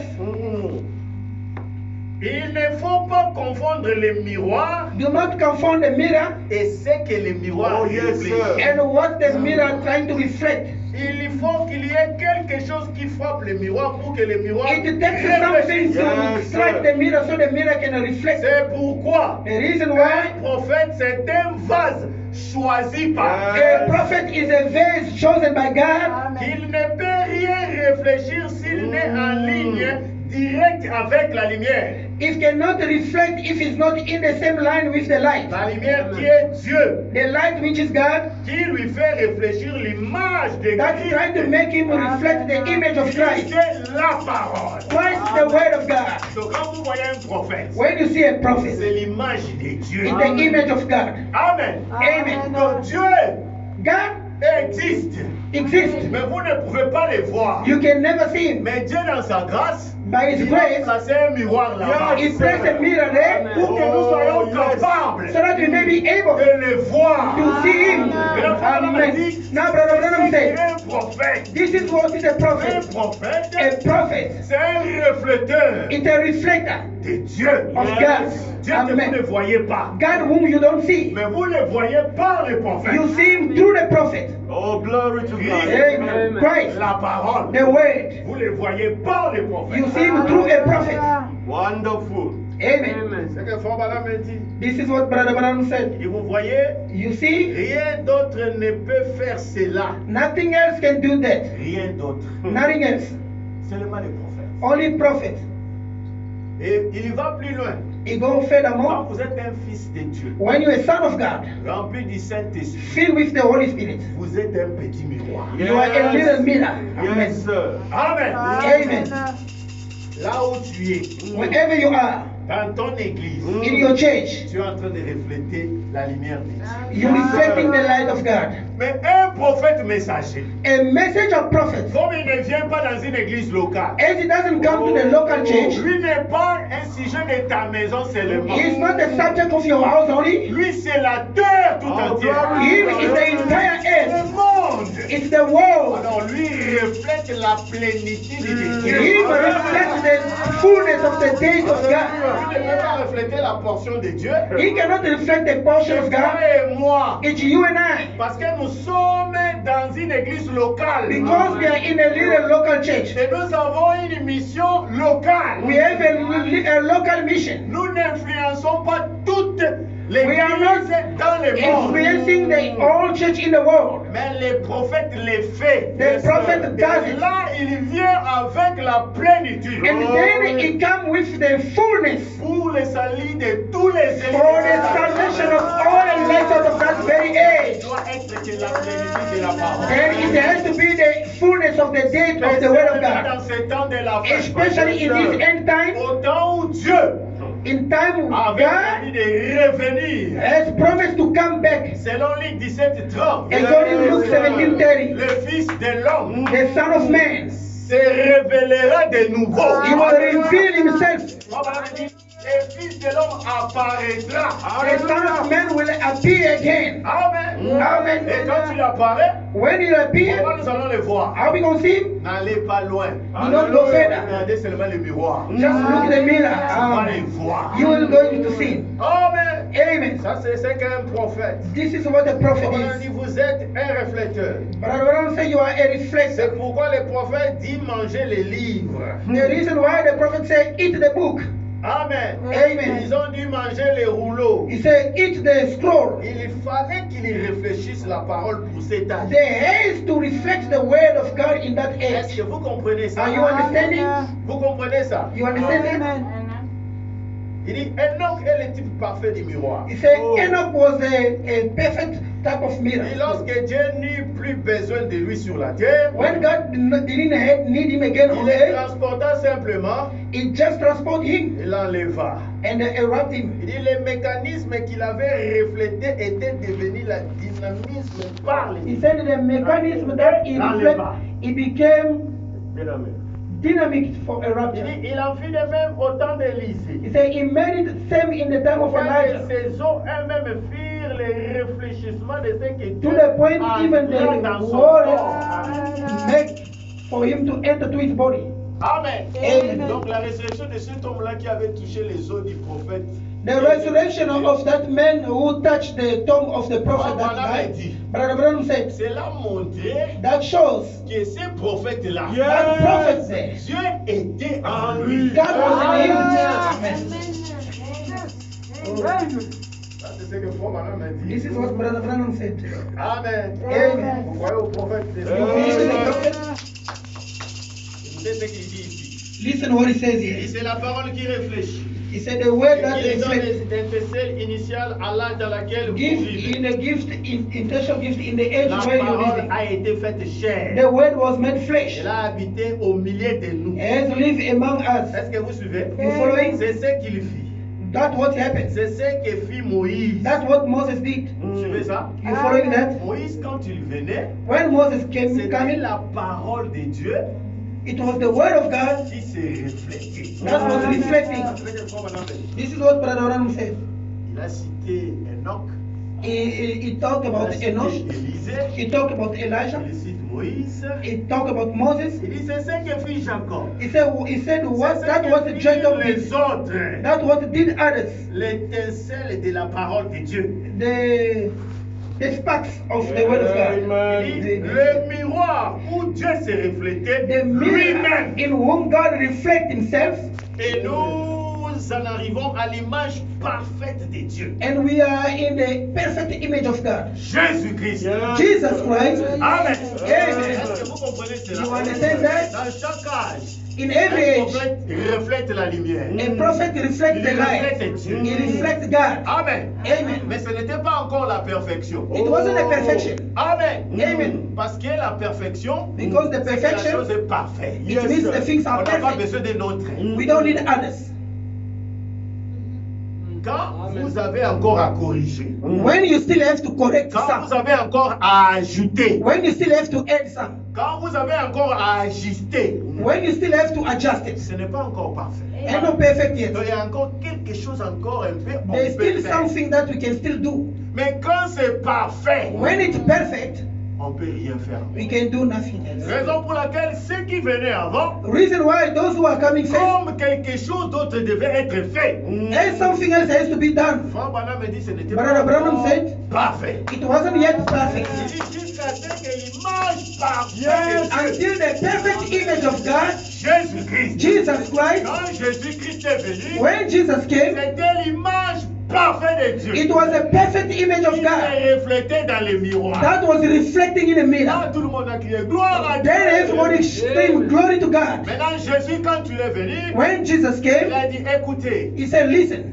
Il ne faut pas confondre le miroir Do not confound the mirror et ce que le miroir reflète. and what the mirror is trying to reflect. Il faut qu'il y ait quelque chose qui frappe le miroir pour que le miroir It takes something réfléchisse. to strike the mirror so the mirror can reflect. C'est pourquoi The reason un why prophète, c'est un vase choisi par Dieu. a prophet is a vase chosen by God. Il ne peut rien réfléchir s'il n'est en ligne directe avec la lumière. It cannot reflect if it's not in the same line with the light. La lumière qui est Dieu, The light which is God, qui lui fait réfléchir l'image de that's Christ. trying to make him reflect the image of Christ Christ. est la parole. Christ is the word of God. Donc quand vous voyez un prophète, When you see a c'est prophet, l'image de Dieu. it's the image of God. Amen. Amen. Donc Dieu God existe, exists. mais vous ne pouvez pas le voir. You can never see him. Mais Dieu dans sa grâce, By his il a grace, placé un miroir là-bas. he placed a mirror there Pour que nous soyons capables so that we may be able de le voir. to see him. Amen. Now, Brother Branham said, Un prophète. this is what is a Un prophet. prophète, A prophet c'est un reflecteur is a reflector de Dieu. of God. Dieu que vous ne Amen. voyez pas. God whom you don't see. Mais vous le voyez par le prophète. You see him through the prophet. Oh, glory to God. Amen. Christ, La parole. the word. Vous le voyez par le prophète. You see him through a prophet. Wonderful. Amen. C'est que Frère Branham me dit. This is what Brother Branham said. Et vous voyez, You see, rien d'autre ne peut faire cela. nothing else can do that. Rien d'autre. Nothing else. Seulement le prophète. Only prophet. Et il va plus loin. He go Quand furthermore. vous êtes un fils de Dieu, When you're a son of God, rempli du Saint-Esprit, filled with the Holy Spirit, vous êtes un petit miroir. you are a little mirror. Amen. Yes, sir. Amen. Amen. Là où tu es, Wherever you are, dans ton église, in your church, tu es en train de refléter la lumière de Dieu. you're reflecting the light of God. Mais un prophète messager, A message of prophet, comme il ne vient pas dans une église locale, as it doesn't come to the local church, lui n'est pas un sujet de ta maison seulement. it's not the subject of your house only. Lui, c'est la terre tout Oh, entière. Him is the entire Le earth. monde. It's the world. Alors lui reflète la plénitude de Dieu. Him reflects the fullness of the days of God. Il ne peut pas refléter la portion de Dieu. He cannot reflect the portion of Toi God. et moi. It's you and I. Parce que nous sommes dans une église locale. Because we are in a little local church. Et nous avons une mission locale. We have a local mission. Nous n'influençons pas toute We are l'église dans le monde. influencing the whole church in the world. Mais les prophètes les fait. The prophet does Et it. là, il vient avec la plénitude. And then he comes with the fullness Pour le salut de tous les for the salvation of all electors of that very Il age. doit être que la plénitude de la parole. And it has to be the fullness of the date of the word of God. Dans ce temps de la fin, Especially in this end time, au temps où Dieu in time avait God promis de revenir, has promised to come back. selon Luc 17:30, According to Luke 17:30, le Fils de l'homme the Son of Man, se révélera de nouveau. he will reveal himself. Le Fils de l'homme apparaîtra. The Son of Man will appear again. Amen. Amen. Et quand il apparaît, When he comment appears, nous allons le voir? how we going to see him? N'allez pas loin. Do not go further. Regardez seulement le miroir. Just look at the mirror. Tu vas les Amen. voir. You will go to see him. Amen. Amen. Ça, c'est qu'un prophète. This is what the prophet On a dit, is. vous êtes un réflecteur. But I don't say you are a C'est reflector. pourquoi le prophète dit manger les livres. The reason why the prophet said, eat the book. Amen. Amen. Ils ont dû manger les rouleaux. He said, eat the scroll. Il fallait qu'ils réfléchissent la parole pour cet âge. They has to reflect the word of God in that Est-ce age. que vous comprenez ça? Are you understanding? Vous comprenez ça? You understand that? Il dit Enoch est le type parfait du miroir. He said Enoch was a perfect type of Et mirror. lorsque Dieu n'eut plus besoin de lui sur la terre, When God didn't need him again on il le earth, transporta simplement, he just transported him il l'enleva. and wrapped him. Il dit les mécanismes qu'il avait reflétés étaient devenus le dynamisme par les. He said the mechanism that he reflect, it became dynamic for a Il rapture. dit il en fit de même au temps d'Élisée. He said he made it same in the time of Elijah. Ces eaux elles-mêmes firent les réfléchissements de ce que To Dieu the point even entra the dans son waters corps. make for him to enter to his body. Amen. Amen. Donc la résurrection de cet homme-là qui avait touché les os du prophète. The resurrection of that man who touched the tomb of the prophet that died, Brother Branham said, Cela montrait that shows que ce prophète-là, that prophet there, Dieu était en lui. God was in him. Amen. Ça, c'est ce que Frère Branham a dit. This is what Brother Branham said. Amen. Amen. Vous voyez au prophète. You listen to the prophet? Écoutez ce qu'il dit ici. Listen what he says Et here. c'est la parole qui réfléchit. He said the word Et that qui donne reflects l'étincelle initiale à l'âge dans lequel vous gift vivez. in the gift, intentional gift in the age La where you're parole living. a été faite chair. The word was made flesh. Elle a habité au milieu de nous. Has lived among us. Est-ce que vous suivez? You following? C'est ce qu'il fit. That's what happened. C'est ce que fit Moïse. That's what Moses did. Vous suivez ça? You following that? Moïse, quand il venait, When Moses came c'était coming, la parole de Dieu it was the word of God qui se reflétait. that was reflecting. C'est ce que Frère Branham a dit. This is what Brother Branham said. Il a cité Enoch, He talked il a about cité Enoch. Élisée, He talked about Elijah. il cite Moïse. He talked about Moses. Il dit c'est ce que fit Jacob. He said what C'est that ce what que Jacob firent did. les autres. That what did others. L'étincelle de la parole de Dieu. The sparks of the word of God. Il dit, le miroir où Dieu se reflétait The mirror lui-même. in whom God reflects himself, Et nous en arrivons à l'image parfaite de Dieu. and we are in the perfect image of God. Jésus-Christ. Jesus Christ. Amen. Amen. Est-ce que vous comprenez cela? You understand that? Dans chaque âge, In every un age, prophète reflète la lumière. a prophet reflects the light. He reflects God. Amen. Amen. Mais ce n'était pas encore la perfection. It wasn't a perfection. Amen. Amen. Parce que la perfection, Because the c'est que la perfection, chose est parfaite. it means the things On are n'a pas perfect. besoin d'un autre. We don't need others. Quand vous avez encore à corriger, When you still have to correct quand vous some, avez encore à ajouter, when you still have to add some, quand vous avez encore à ajuster, when you still have to adjust it, ce n'est pas encore parfait. it's not perfect yet. Donc, il y a encore quelque chose encore un peu on There's peut still faire. something that we can still do. Mais quand c'est parfait, When it's perfect, on ne peut rien faire. we can do nothing else. Raison pour laquelle ceux qui venaient avant, Reason why those who are coming first, comme quelque chose d'autre devait être fait. there's something else has to be done. Frère Branham me dit ce n'était Brother pas Branham encore said, parfait. it wasn't yet Il perfect. dit jusqu'à ce que l'image parfaite de Dieu, Until the perfect image of God, Jésus-Christ. Jesus Christ, Quand Jésus-Christ est venu, when Jesus came, c'était l'image parfait de Dieu. It was a perfect image of Il God est reflété dans les miroirs. that was reflecting in a Là, mirror. tout le monde a crié gloire à Dieu. Then everybody screamed glory to God. Maintenant, Jésus, quand il est venu, When Jesus il came, a dit, écoutez, he said, listen,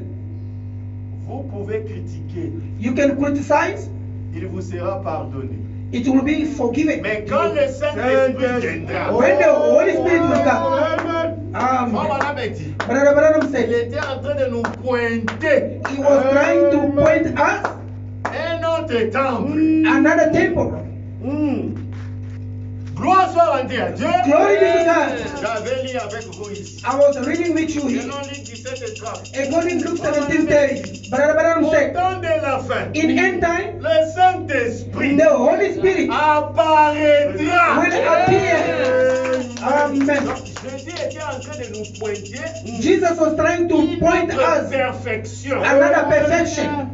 vous pouvez critiquer, you can criticize, il vous sera pardonné. it will be forgiven. Mais quand le Saint-Esprit viendra, When the Holy Spirit will come, Frère Brother Branham a dit, Branham il said, était en train de nous pointer he was trying to point us un autre temple. another temple. Gloire soit rendue à Dieu. Glory be to God. J'avais lu avec vous ici. I was reading with you here. Selon Luc 17 et 30. According to Luke 17:30, Brother Branham Au said, temps de la fin, in end time, le Saint-Esprit the Holy Spirit apparaîtra. will appear. Amen. Jésus était en train de nous pointer Jesus was trying to point notre us perfection. another perfection.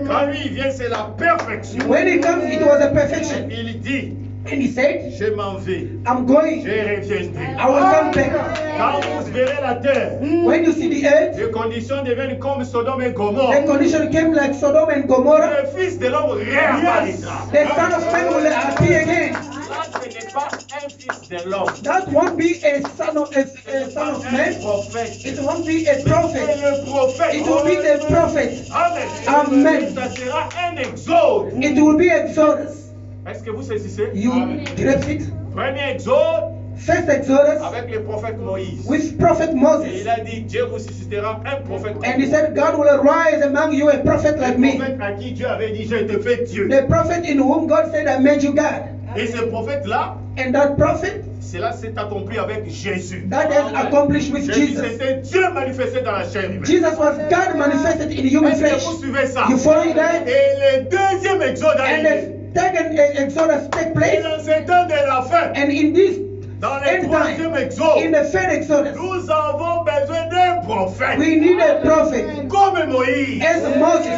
Quand lui il vient, c'est la perfection. When he comes, it was a perfection. Il dit, And he said, je m'en vais, I'm je going, reviendrai. I will come back. Quand vous verrez la terre, When you see the earth, les conditions deviennent comme Sodome et Gomorre. the condition came like Sodom and Gomorrah. Le Fils de l'homme réapparaîtra. The Son of Man will appear again. Là, ce n'est pas un fils de l'homme. That won't be a son of Un man. prophète. It won't be a C'est prophet. le prophète. It will be the prophet. Amen. Amen. Ça sera un exode. It will be Exodus. Est-ce que vous saisissez? You grasp it. Premier exode First Exodus avec le prophète Moïse. with Prophet Et Moses. il a dit, Dieu vous suscitera un prophète. And he said, God will arise among you a prophet like Le me. prophète à qui Dieu avait dit, je te fais Dieu. The prophet in whom God said, I made you God. Et ce prophète-là, And that prophet, cela s'est accompli avec Jésus. that is accomplished with Jésus, Jesus. c'était Dieu manifesté dans la chair humaine. Jesus was God manifested in human Est-ce que flesh. vous suivez ça? You follow that? Et le deuxième exode And arrivé. the second Exodus take Et place. dans ce temps de la fin, And in this dans le end troisième time, exode, in the third Exodus, nous avons besoin d'un prophète. we need a prophet Comme Moïse. as Moses.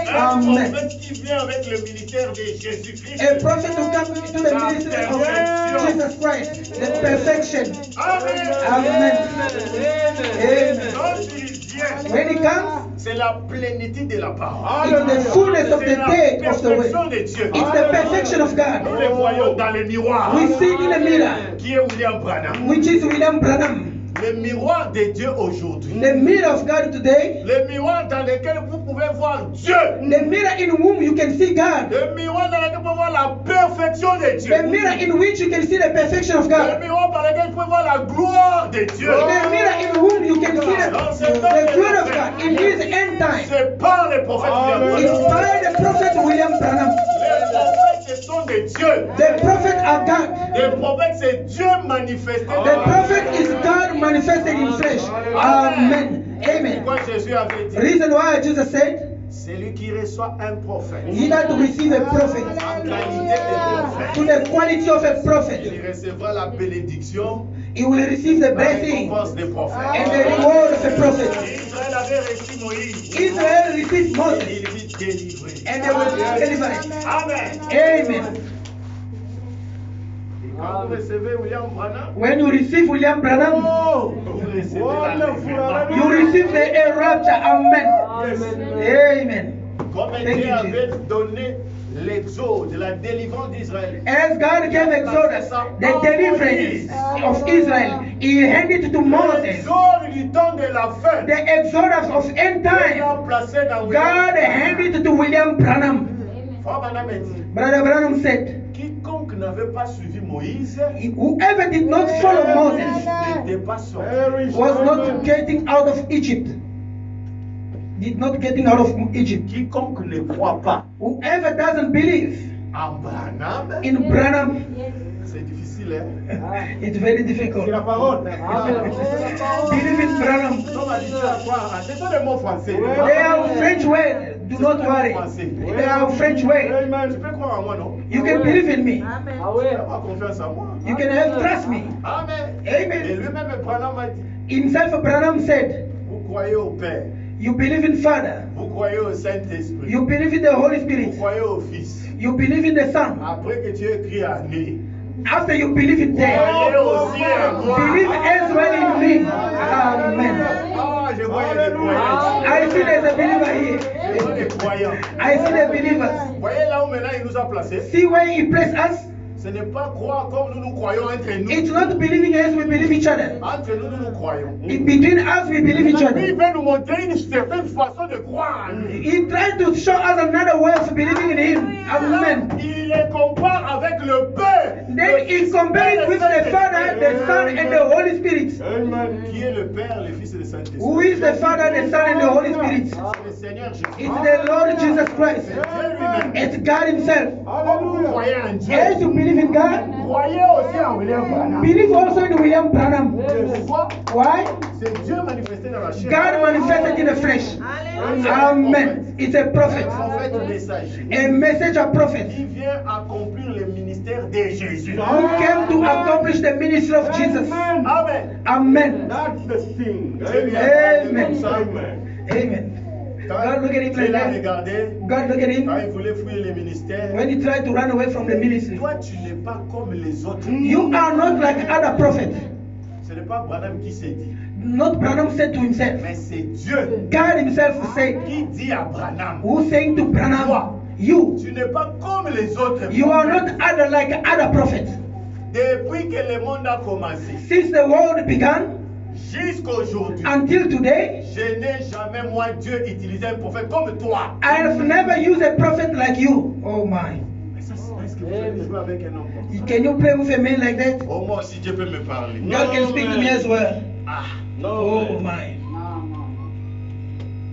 Un Amen. prophète qui vient avec le ministère de Jésus-Christ. A prophet who comes to the ministry of Jesus Christ, the perfection. Amen. Amen. Amen. Quand il vient, When he comes, c'est la plénitude de la parole. it's the fullness of the C'est la day of the perfection word. de Dieu. It's the perfection of Nous God. le voyons dans le miroir. We see it in the mirror, Qui est William Branham. which is William Branham. Le miroir de Dieu aujourd'hui. The mirror of God today, Le miroir dans lequel vous pouvez voir Dieu. the mirror in whom you can see God, Le miroir dans lequel vous pouvez voir la perfection de Dieu. the mirror in which you can see the perfection of Le God, miroir par lequel vous pouvez voir la gloire de Dieu. the mirror in whom you can see the glory of God in His end time. C'est par le prophète William It's Branham. by the prophet William Branham. Les prophètes sont de Dieu. The prophet are God. Les prophètes, c'est Dieu manifesté. The prophet is God manifested in flesh. Amen. Amen. Pourquoi Jésus avait dit, Reason why Jesus said, celui qui reçoit un prophète he that receive a prophet en qualité de prophète, to the quality of a prophet, il recevra la bénédiction, he will receive the la blessing récompense des prophètes. and the reward of a prophet. Israël avait reçu Moïse. Israel received Moses Il vit délivré. and they will deliver it. Amen. Amen. Et quand vous recevez William Branham, When you receive William Branham, vous recevez la you receive the rapture. Amen. Amen. Comme Thank Dieu you, avait donné l'exode, la délivrance d'Israël. As God gave Exodus, the deliverance of Israel, He handed it to Moses. L'exode du temps de la fin. The Exodus of end Il time, a placé dans William God handed it to William Branham. Frère Branham a dit, Brother Branham said, quiconque n'avait pas suivi Moïse whoever did not follow Moses n'était pas sorti. was not getting out of Egypt. Did not getting out of Egypt. Quiconque ne croit pas Whoever doesn't believe en Branham, in Branham, c'est difficile, hein? it's very difficult. C'est la parole. Believe in Branham. On m'a dit ça à croire. Ce sont des mots français. They are French words. Do not worry. They are French words. Tu peux croire en moi, non? You can believe in me. Avoir confiance en moi. You can have trust me. Amen. Amen. Et lui-même, Branham a dit, Himself, Branham said, vous croyez au Père, you believe in Father. vous croyez au Saint-Esprit, You believe in the Holy vous Spirit. croyez au Fils. You believe in the Son. Après que Dieu écrit à né, After you believe in croyez them, aussi en moi. believe as well in me. Amen. Ah, je vous vois, il y a des croyants. I see there's a believer here. Je vois des croyants. I see the believers. Vous voyez là où maintenant il nous a placés? See where he placed us? Ce n'est pas croire comme nous croyons entre nous. It's not believing as we believe each other. Entre nous croyons. In between us, we believe each Lui, il other. veut nous montrer une certaine façon de croire en lui. He tried to show us another way of believing in him. Amen. Il les compare avec le Père. Then he compared it with the Father, the Son, and the Holy Spirit. Amen. Qui est le Père, le Fils et le Saint-Esprit? Who is the Father, the Son, and the Holy Spirit? C'est le Seigneur Jésus. It's the Lord Jesus Christ. Dieu lui-même. It's God Himself. Vous croyez en Dieu. As you believe in God, Croyez aussi en William Branham. believe also in William Branham. Pourquoi? Why? C'est Dieu manifesté dans la chair. God manifested in the flesh. Amen. It's a prophet. Prophète messager. A message of prophet Il vient accomplir le ministère de Jésus. who came to accomplish the ministry of Jesus. Amen. Amen. That's the thing. Amen. Amen. Amen. God look at him like Il a that. regardé God look at quand him il voulait fuir le ministère. when he tried to run away from the ministry. Toi, tu n'es pas comme les autres. You are not like other prophets. Ce n'est pas Branham qui s'est dit, Not Branham said to himself. mais c'est Dieu God himself said, qui dit à Branham, who saying to Branham, you, tu n'es pas comme les autres. you are not other like other prophets. Depuis que le monde a commencé, Since the world began jusqu'à aujourd'hui, until today, je n'ai jamais, moi, Dieu, utilisé un prophète comme toi. I have never used a prophet like you. Oh my. Mais ça, est-ce que vous avez joué avec un homme comme ça? Can you play with a man like that? Oh, moi aussi, Dieu peut me parler. God can speak to me as well. Ah, Oh my.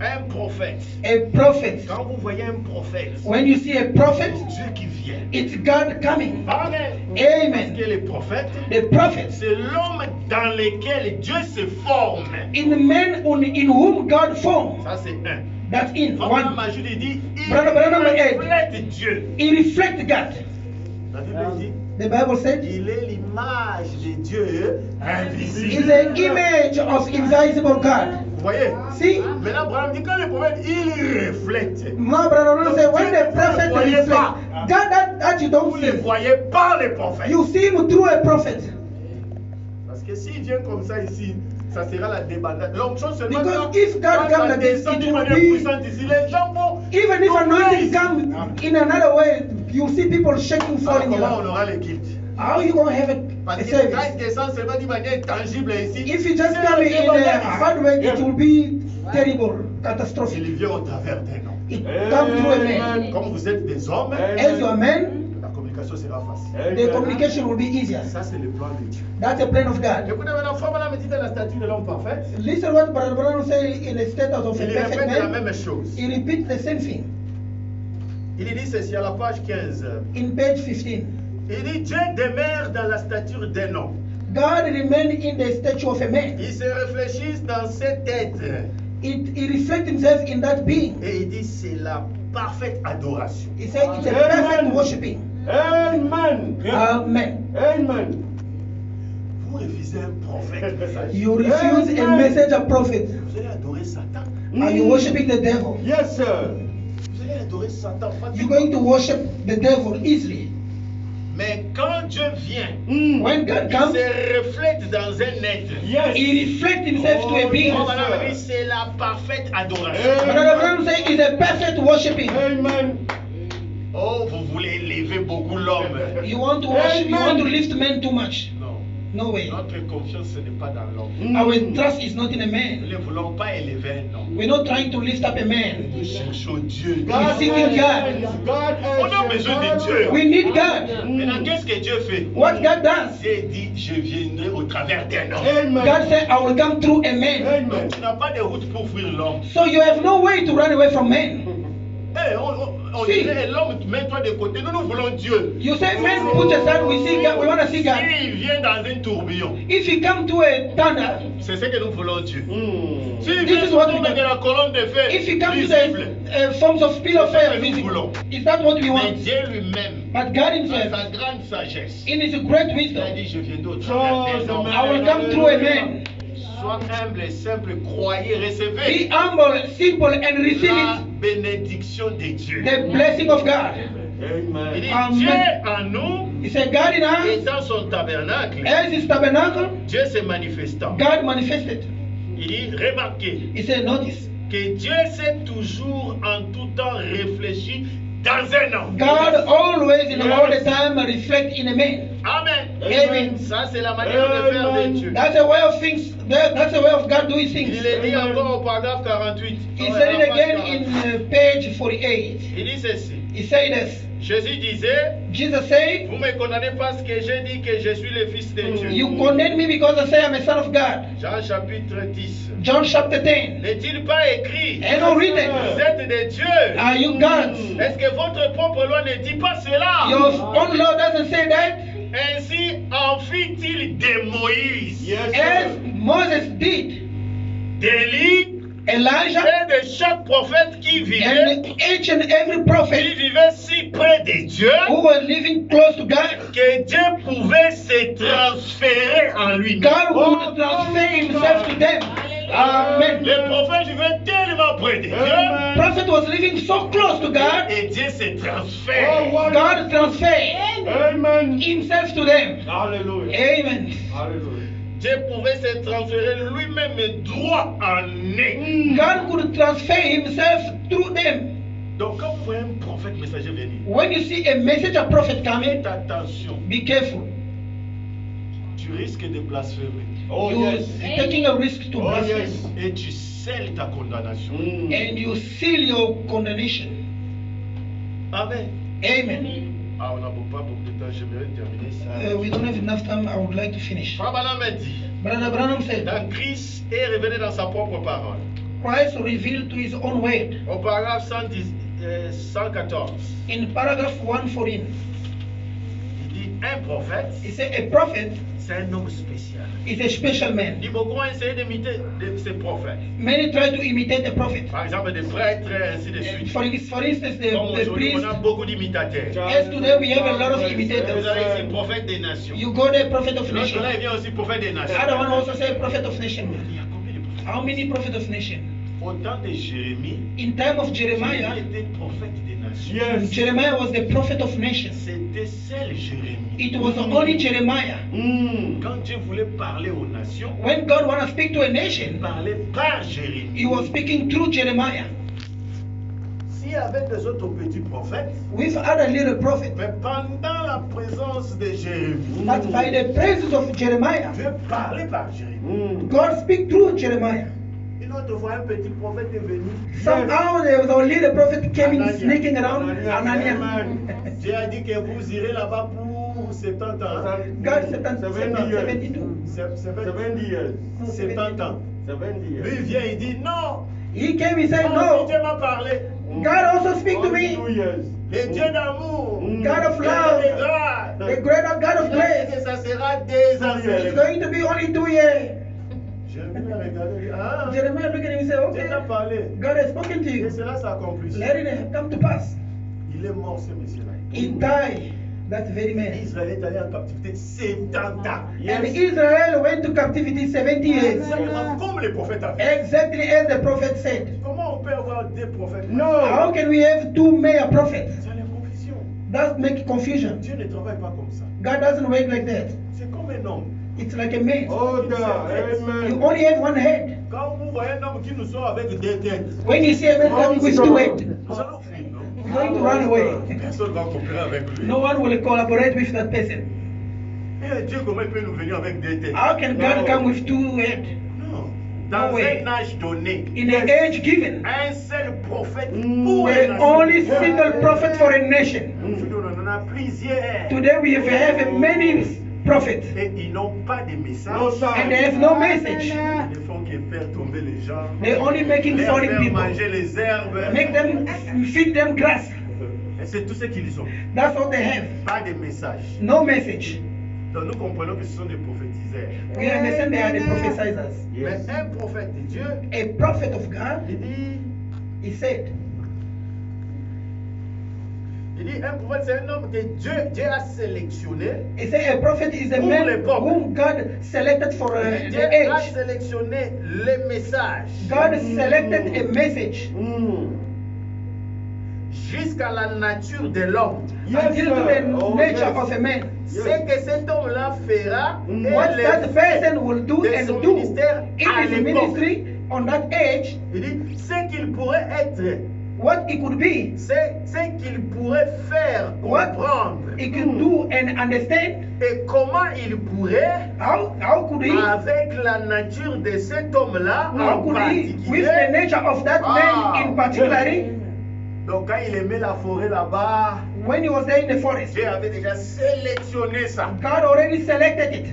un prophète. A prophet. Quand vous voyez un prophète, When you see a prophet, Dieu qui vient. it's God coming. Amen. Amen. Parce que les prophètes, The prophet, c'est l'homme dans lequel Dieu se forme. in the man in whom God formed. Ça, c'est un. That's in Branham one. Majid, il dit, il Branham Ed. reflète Dieu. He reflects God. La Bible dit, The Bible said, il est l'image de Dieu invisible. is an image of invisible God. Vous voyez? See? Maintenant, Branham dit, quand le prophète, il reflète. My brother say when the prophet reflects, God that you don't Vous ne see, voyez pas les prophètes. you see him through a prophet. Parce que s'il vient comme ça ici, ça sera la débandade. L'onction seulement Because quand- if God quand comes ça like this, descend it d'une will manière be- puissante ici, les gens vont... Even if tomber anointing ici. comes in another way, you see people shaking, Alors, falling in comment on love. aura l'équipe? How you gonna have Parce a que quand il service? descend seulement d'une manière tangible ici, If you just c'est come la in a débandade hard ici. way, it will be terrible, catastrophic. Il vient au travers d'un homme. It comes through a man. Comme vous êtes des hommes, As you are man, la communication sera facile. the communication will be easier. Ça, c'est le plan de Dieu. That's a plan of God. Écoutez maintenant, Frère Branham dit dans la statue de l'homme parfait, Listen what Brother Branham say in the status of a il perfect répète la man. même chose. He repeats the same thing Il dit ceci à la page 15. in page 15. Il dit Dieu demeure dans la stature d'un homme. God remained in the statue of a man. Il se réfléchit dans cet être. He reflects himself in that being. Et il dit c'est la parfaite adoration. He said it's a perfect worshiping. Amen. Amen. Amen. Vous refusez un prophète. You refuse a message of prophet. Vous allez adorer Satan. Are you worshiping the devil? Yes, sir. Vous allez adorer Satan. You're going to worship the devil easily. Mais quand Dieu vient, When God il comes, se reflète dans un être. Yes. he reflects himself to a being. Oh, madame, elle dit, c'est la parfaite adoration. Brother Branham say it's a perfect worshiping. Amen. Oh, vous voulez élever beaucoup l'homme. You want to worship, you want to lift men too much. Non. No way. Notre confiance, ce n'est pas dans l'homme. Our trust is not in a Nous man. ne voulons pas élever un homme. We're not trying to lift up a man. Nous cherchons Dieu. God seeking God. God On a besoin de Dieu. We need God. Maintenant, qu'est-ce que Dieu fait? What God does, Dieu dit, je viendrai au travers d'un homme. Amen. God said, I will come through a man. Amen. Tu n'as pas de route pour fuir l'homme. So you have no way to run away from men. Eh, on Si. dirait, l'homme, mets-toi de côté. Nous, nous voulons Dieu. You say, man, put aside, we see God, we want to see God. S'il vient dans un tourbillon, If he come to a thunder, c'est ce que nous voulons Dieu. S'il This vient is what we autour do. de la colonne de feu, if he comes to visible, the forms of spirit of fire, nous voulons. is that what we Mais want? Dieu lui-même, But God dans himself, sa grande sagesse, in his great il a wisdom, dit, je viendrai au travers d'un homme. I will come through a man. Sois humble et simple, croyez, Be recevez humble, simple, and receive la it, bénédiction de Dieu. the blessing of God. Il Amen. dit, Amen. Dieu en nous He said, God in et us, dans son tabernacle, as his tabernacle, Dieu se manifestant. God manifested. Il dit, remarquez He said, notice, que Dieu s'est toujours en tout temps réfléchi dans un homme. God always in all the time reflect in a man. Amen. Amen. Ça, c'est la manière de faire de Dieu. That's a way of things. That's a way of God doing things. Il est dit encore au paragraphe 48. He said it again in page 48. Il dit ceci. He said this. Jésus disait, Jesus said, vous me condamnez parce que j'ai dit que je suis le Fils de Dieu. you condemn me because I say I'm a son of God. Jean chapitre 10. John chapter 10. N'est-il pas écrit, Ain't no written. vous êtes des dieux? Are you gods? Est-ce que votre propre loi ne dit pas cela? Your own law doesn't say that. Ainsi en fit-il de Moïse, As Moses did, d'Élie Elijah, et de chaque prophète qui vivait, and each and every prophet qui vivait si près de Dieu, who was living close to God, que Dieu pouvait se transférer en lui-même. God would transfer himself to them. Amen. Le prophète vivait tellement près de Dieu, Prophet was living so close to God, et Dieu se transfère. God transferred Amen. himself to them. Hallelujah. Amen. Hallelujah. Dieu pouvait se transférer lui-même droit en nez. God could transfer himself through them. Donc quand vous voyez un prophète messager venir, When you see a messenger prophet coming, faites attention, be careful. tu risques de blasphémer. Oh, You're yes. taking a risk to Oh, blaspheme. yes. Et tu scelles ta condamnation. And you seal your condemnation. Amen. Amen. Ah, on n'a pas beaucoup de temps, j'aimerais terminer ça. We don't have enough time. I would like to finish. Frère Branham a dit, Brother Branham said, dans Christ est révélé dans sa propre parole. Christ revealed to his own word. Au paragraphe 114, In paragraph 114, il dit un prophète, he said, a prophet c'est un homme spécial. is a special man. Il beaucoup ont essayé d'imiter ces prophètes. Many try to imitate a prophet. Par exemple, des prêtres, ainsi de suite. For instance, Comme the aujourd'hui, priest. on a beaucoup d'imitateurs. As today we have a lot of Vous imitators. avez ici prophète des nations. You go there, prophet of L'autre nation. là, il vient aussi prophète des The nations. other one also say prophet of nation. Il y a combien de prophètes? How many prophet of nation? Au temps de Jérémie, In time of Jérémie Jeremiah, était prophète des nations. Yes. Jeremiah was the prophet of nations. C'était seul Jérémie. It was only Jeremiah. Quand Dieu voulait parler aux nations, When God wanted to speak to a il nation, parlait par Jérémie. he was speaking through Jeremiah. Si avec les autres petits prophètes, With other little prophets. mais pendant la présence de Jérémie, But by the presence of Jeremiah, Dieu parlait par Jérémie. God speak through Jeremiah. Une autre fois, un petit prophète est venu. Somehow there was a little prophet came in Anania. sneaking around Anania. Dieu a dit que vous irez là-bas pour 70 ans. God 72. 70 years. 70 ans. 70 Lui years. il vient, il dit non. He came, he said, Non, no. Dieu m'a parlé. God also speak to Only me. 2 years. Le Dieu d'amour. God of Le Dieu de love. grâce. The greater God of Il a dit grace. que ça sera des ans. It's going to be only 2 years. Jérémie a regardé, il dit, ah, Jeremiah looked at him and said, Dieu okay, t'a parlé. God has spoken to Et you. cela s'accomplit. Let it come to pass. Il est mort ce monsieur-là. He died, that very man. Israël est allé en captivité 70 ans. And Israel went to captivity 70 years. Exactement comme les prophètes avaient. Exactly as the prophet said. Comment on peut avoir deux prophètes? How can we have two male prophets? C'est la confusion. That make confusion. Dieu ne travaille pas comme ça. God doesn't work like that. C'est comme un homme. It's like a man. Order. You Amen. only have one head. Quand vous voyez un homme qui nous sort avec deux têtes, When you see a man coming with two heads, nous allons fuir, non? you're going to run away. Personne ne va coopérer avec lui. No one will collaborate with that person. Et Dieu, comment il peut nous venir avec deux têtes? How can God come with two heads? Non. Dans No way. un âge donné, In the age given, un seul prophète pour the une only nation. single prophet for a nation. Aujourd'hui, on en a plusieurs. Today we have many prophets, Et ils n'ont pas de message. No sign. and they have no message. Ils font que faire tomber les gens. They're only making Leur falling faire people. manger les herbes. Make them feed them grass. Et c'est tout ce qu'ils ont. That's all they have. Pas de message. No message. Donc nous comprenons que ce sont des prophétiseurs. We understand they are the prophesizers. Yes. Mais un prophète de Dieu, A prophet of God, il dit, un prophète c'est un homme que Dieu a sélectionné. he said a prophet is a Pour man l'époque. whom God selected for Dieu the a age. sélectionné les messages. God selected a message. jusqu'à la nature de l'homme. until to the Oh, nature yes. of a man. Ce que cet homme-là fera What et that person will do de and son do ministère in à his l'époque. ministry on that age, Il dit ce qu'il pourrait être, what he could be, c'est ce qu'il pourrait faire What? comprendre he could do and understand. et comment il pourrait How could he? avec la nature de cet homme-là How en could he, with the particulier. nature of that man in particular, Donc quand il aimait la forêt là-bas, when he was there in the forest, Dieu avait déjà sélectionné ça. God already selected it.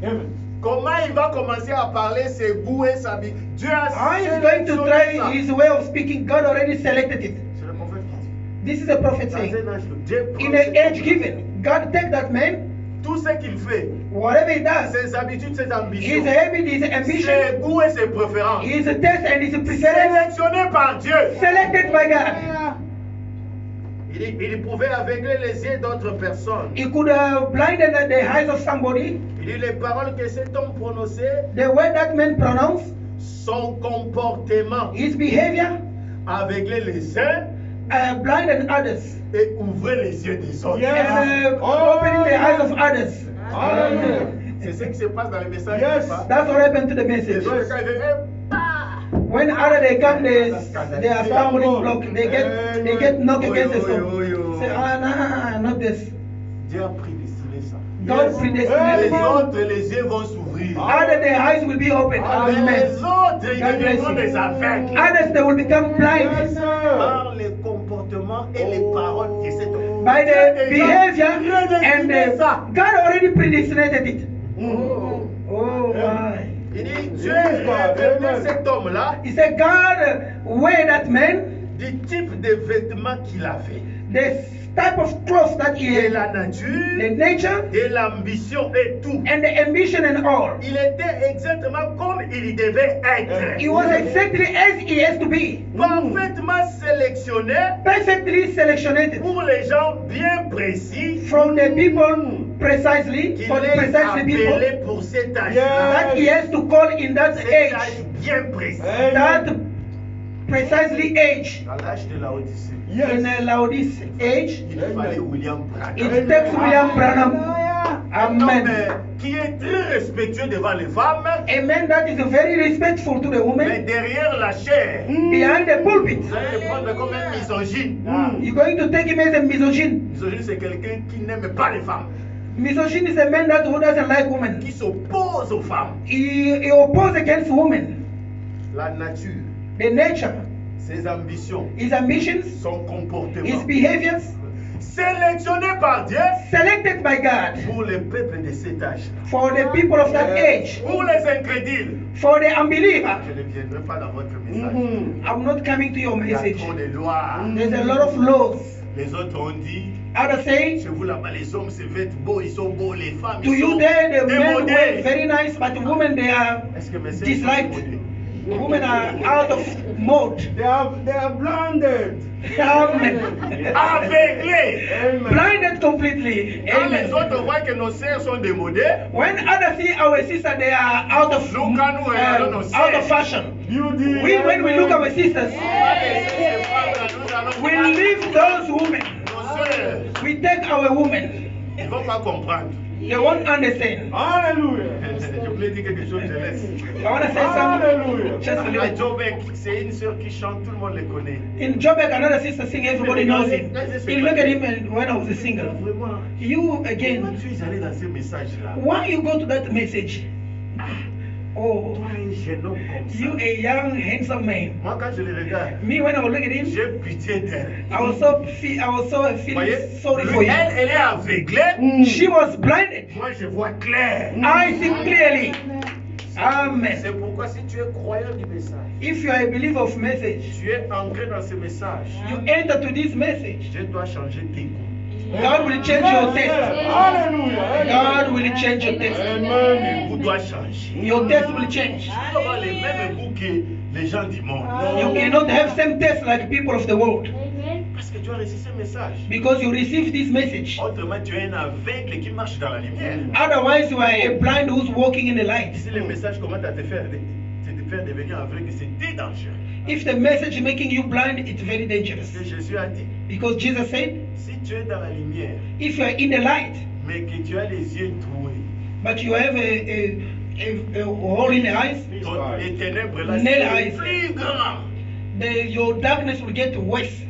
Amen. Comment il va commencer à parler ses goûts et sa vie? Dieu a How he's going to sélectionné try ça. his way of speaking, God already selected it. C'est le prophète qui dit. This is a prophet Dans saying. un âge, Dieu prend In cet the age homme-là. given, God take that man, Tout ce qu'il fait, whatever he does, ses habitudes, ses ambitions, his habit, his ambition, ses goûts et ses préférences, his taste and his preference, sélectionné par Dieu. selected by God. Il pouvait aveugler les yeux d'autres personnes. He could blind the eyes of somebody. Il dit les paroles que cet homme prononçait, The way that man pronounced, son comportement, his behavior, aveugler les uns blinded others, et ouvrir les yeux des autres. Yes. and opening the eyes of others. Hallelujah. C'est ce qui se passe dans les messages. Yes. n'est-ce pas? That's what happened to the Les message. autres, quand ils viennent, When other they come, they are stumbling block. They get knocked against the stone. Say, nah, not this. Dieu a prédestiné ça. God Les predestinated it. autres, les yeux vont s'ouvrir. Other their eyes will be open. Other Les men. autres, ils God bless deviendront des you. aveugles. Others they will become blind Yes, sir. Par les comportements et les paroles de cet homme. by the Dieu a behavior déjà and prédestiné ça. God already predestinated it. Oh. Oh my. Il dit, Dieu Yes, God. révèle Amen. cet homme-là He said God weighed that man, du type de vêtements qu'il avait, the type of clothes that he de had, la the nature, nature de l'ambition et tout. and the ambition and all. Il était exactement comme il devait être. He was exactly as he has to be, Parfaitement sélectionné perfectly selected pour les gens bien précis from the people precisely, qu'il for the est precisely people appelé pour cet âge-là. Yeah. that he has to call in that Cet age, âge bien précis. that precisely age. Dans l'âge de la Odyssée, In Yes. Laodice age, il fallait William Branham. it takes William Branham, Un homme amen, qui est très respectueux devant les femmes, a man that is very respectful to the mais woman derrière la chair, behind the pulpit. vous allez le prendre comme un misogyne. You're going to take him as a misogyne. Misogyne, c'est quelqu'un qui n'aime pas les femmes, Misogyne is a man that who doesn't like women. qui s'oppose aux femmes. He opposes against women. La nature, The nature, ses ambitions, his ambitions, son comportement, his behaviors, sélectionné par Dieu selected by God pour le peuple de cet âge. for the people of that age, Pour les incrédules, for the unbeliever. je ne viendrai pas dans votre message. I'm not coming to your Il y a message. trop de lois. There's a lot of laws. Les autres ont dit, Others say, chez vous là-bas, les hommes se vêtent beaux, ils sont beaux, les femmes, to ils you sont there, the men were démodés. very nice, but the women, they are Est-ce que mes sœurs sont disliked. démodées? Women are out of mode. They are blinded. Amen. Aveuglés. Amen. Blinded completely. Quand les Amen. autres voient que nos sœurs sont démodées, When others see our sister, they are out of Nous, quand nous regardons nos out sœurs, of fashion. Beauty. When we look at our sisters, pas laisser ces femmes-là, nous allons we prendre leave those women. nos sœurs. We take our women. Ils ne vont pas comprendre. They won't understand. Hallelujah. Je voulais dire quelque chose, je laisse. I want to say something. Hallelujah. Just a À little. Jobek, c'est une sœur qui chante, tout le monde le connaît. In Jobek, another sister sing, everybody knows him. You look at him and when I was a single. Vraiment. You Comment again, tu es allé dans ce message-là? why you go to that message? Oh, Toi, un jeune homme comme you ça. a young, handsome man. Moi, quand je le regarde, Me, when I was looking at him, j'ai pitié d'elle. I was so Vous feeling voyez, sorry for you. elle est aveuglée. She was blinded. Moi, je vois clair. I see clearly. Amen. C'est pourquoi si tu es croyant du message, If you are a believer of message, tu es ancré dans ce message, you enter to this message, Dieu doit changer tes goûts. God will change your taste. Hallelujah. God will change your taste. Tes Amen. goûts doivent changer. Your taste will change. Tu dois avoir les mêmes goûts que les gens du monde. You cannot have same taste like people of the world Parce que tu as reçu ce message. because you receive this message. Autrement, tu es un aveugle qui marche dans la lumière. Otherwise, you are a blind who's walking in the light. Si le message commence à te faire devenir aveugle, c'est très dangereux. If the message making you blind, it's very Parce dangerous. que Jésus a dit, Because Jesus said, si tu es dans la lumière, if you are in the light, mais que tu as les yeux troués, but you have a hole in the eyes, les ténèbres là, Nail c'est eyes. plus grand. your darkness will get worse.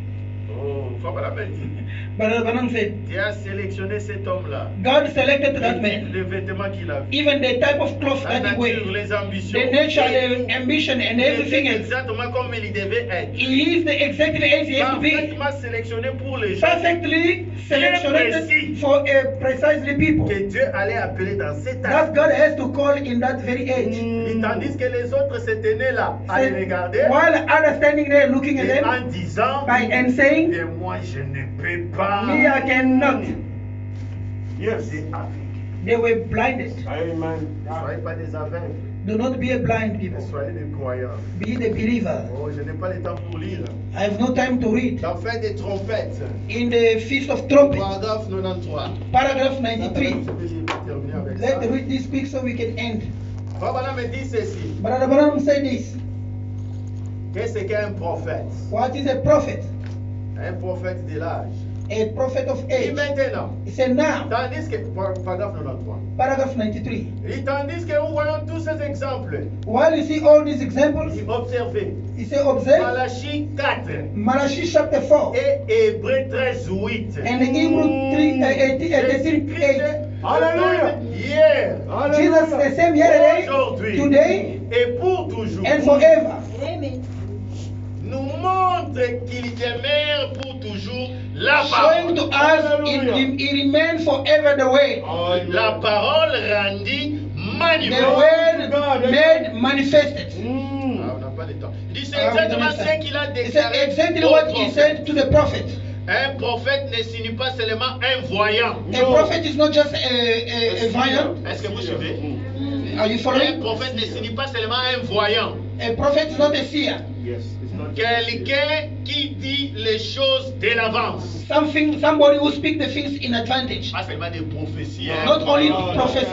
Oh, faut pas la peine. But Branham said, Tu as sélectionné cet homme-là. God selected that man. Les vêtements qu'il a. Even the type of clothes La that he nature, wears, les ambitions. the nature, Et the ambition, and il everything était else. exactement comme il devait être. He is the exactly as he has to be. Parfaitement sélectionné pour les gens Perfectly selected for precisely people. que Dieu allait appeler dans cet That âge. God has to call in that very age. Et tandis que les autres se tenaient là à les regarder While others standing there looking at et them en disant and saying, et moi je ne peux pas. me I cannot. Yes. C'est aveugle. They were blinded. Amen. Ne soyez pas des aveugles, Do not be a blind people. soyez des croyants. Be the believer. Oh, je n'ai pas le temps pour lire. I have no time to read. Dans fin des trompettes, In the Feast of Trumpets, paragraphe 93. paragraph 93. Je vais terminer avec ça. Let's read this quick so we can end. Frère me dit ceci. Brother Branham said this. Qu'est-ce qu'un prophète? What is a prophet? Un prophète de l'âge. A prophet of Et age. maintenant, He said now, tandis que, paragraphe 93. paragraph 93. Et tandis que nous voyons tous ces exemples, While you see all these examples, observez he said, observe Malachie 4 Malachi chapter 4 et Hébreux 13, 8. and Hebrew 3, 18, 8. Hallelujah. Hier Jesus the same yesterday, Aujourd'hui. today, et pour toujours and forever. nous montre qu'il demeure pour toujours la Showing to parole. us it remains forever the way. La parole rendue The manifeste. word made manifested. Ah, on n'a pas le temps. Il dit c'est Ah, we exactement don't ce understand. qu'il a He said déclaré. exactly au what he prophète. said to the prophet. Un prophète ne signifie pas seulement un voyant. A prophet is not just a voyant. Est-ce que vous suivez? Are you Un following? prophète ne signifie pas seulement un voyant. A prophet is not a seer. Yes. It's not Quelqu'un qui dit les choses de l'avance. Somebody who speaks the things in advantage. Pas seulement des prophéties. hein. Not only No, no, prophesy.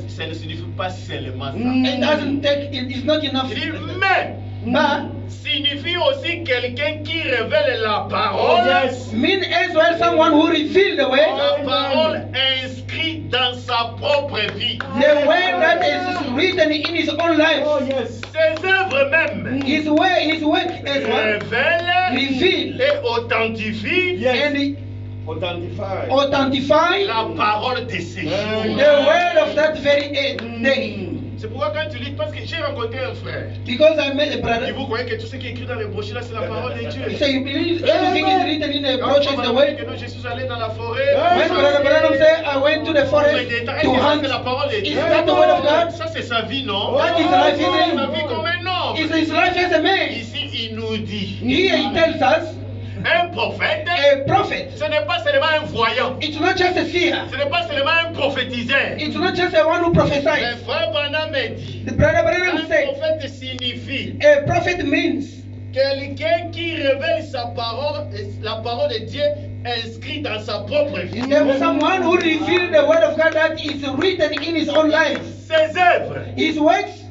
Ça ne signifie pas seulement ça. It doesn't take. It's not enough. Il dit, mais But signifie aussi quelqu'un qui révèle la parole. Oh, yes. mean as well someone who revealed the way, La parole inscrite dans sa propre vie. the way that is written in his own life. Oh, yes. Ses œuvres même His way, his work as well, révèlent reveal et authentifient Yes. and Authentify. authentify la parole de ces jours. the word of that very day. C'est pourquoi quand tu lis, parce que j'ai rencontré un frère. Because I met a Et brother. vous croyez que tout ce qui est écrit dans les brochures là, c'est la parole de Dieu. So you believe everything is written in the Quand brochures on is m'a the dit way. que non, je suis allé dans la forêt. When Brother Branham said, I went to the forest to hunt, C'est la parole de is Dieu. that the word of God? Ça c'est sa vie, non? That is life, Il a isn't vie it? comme un homme. Is his life as a man. Ici, il nous dit, Here he tells us, un prophète, a prophet. ce n'est pas seulement un voyant. It's not just a seer. Ce n'est pas seulement un prophétiseur. It's not just a one who Le prophesies. frère Branham me dit, The Brother un Branham said, prophète signifie a prophet means quelqu'un qui révèle sa parole, la parole de Dieu inscrite dans sa propre vie. there's someone who revealed the word of God that is written in his own life. Ses œuvres His works,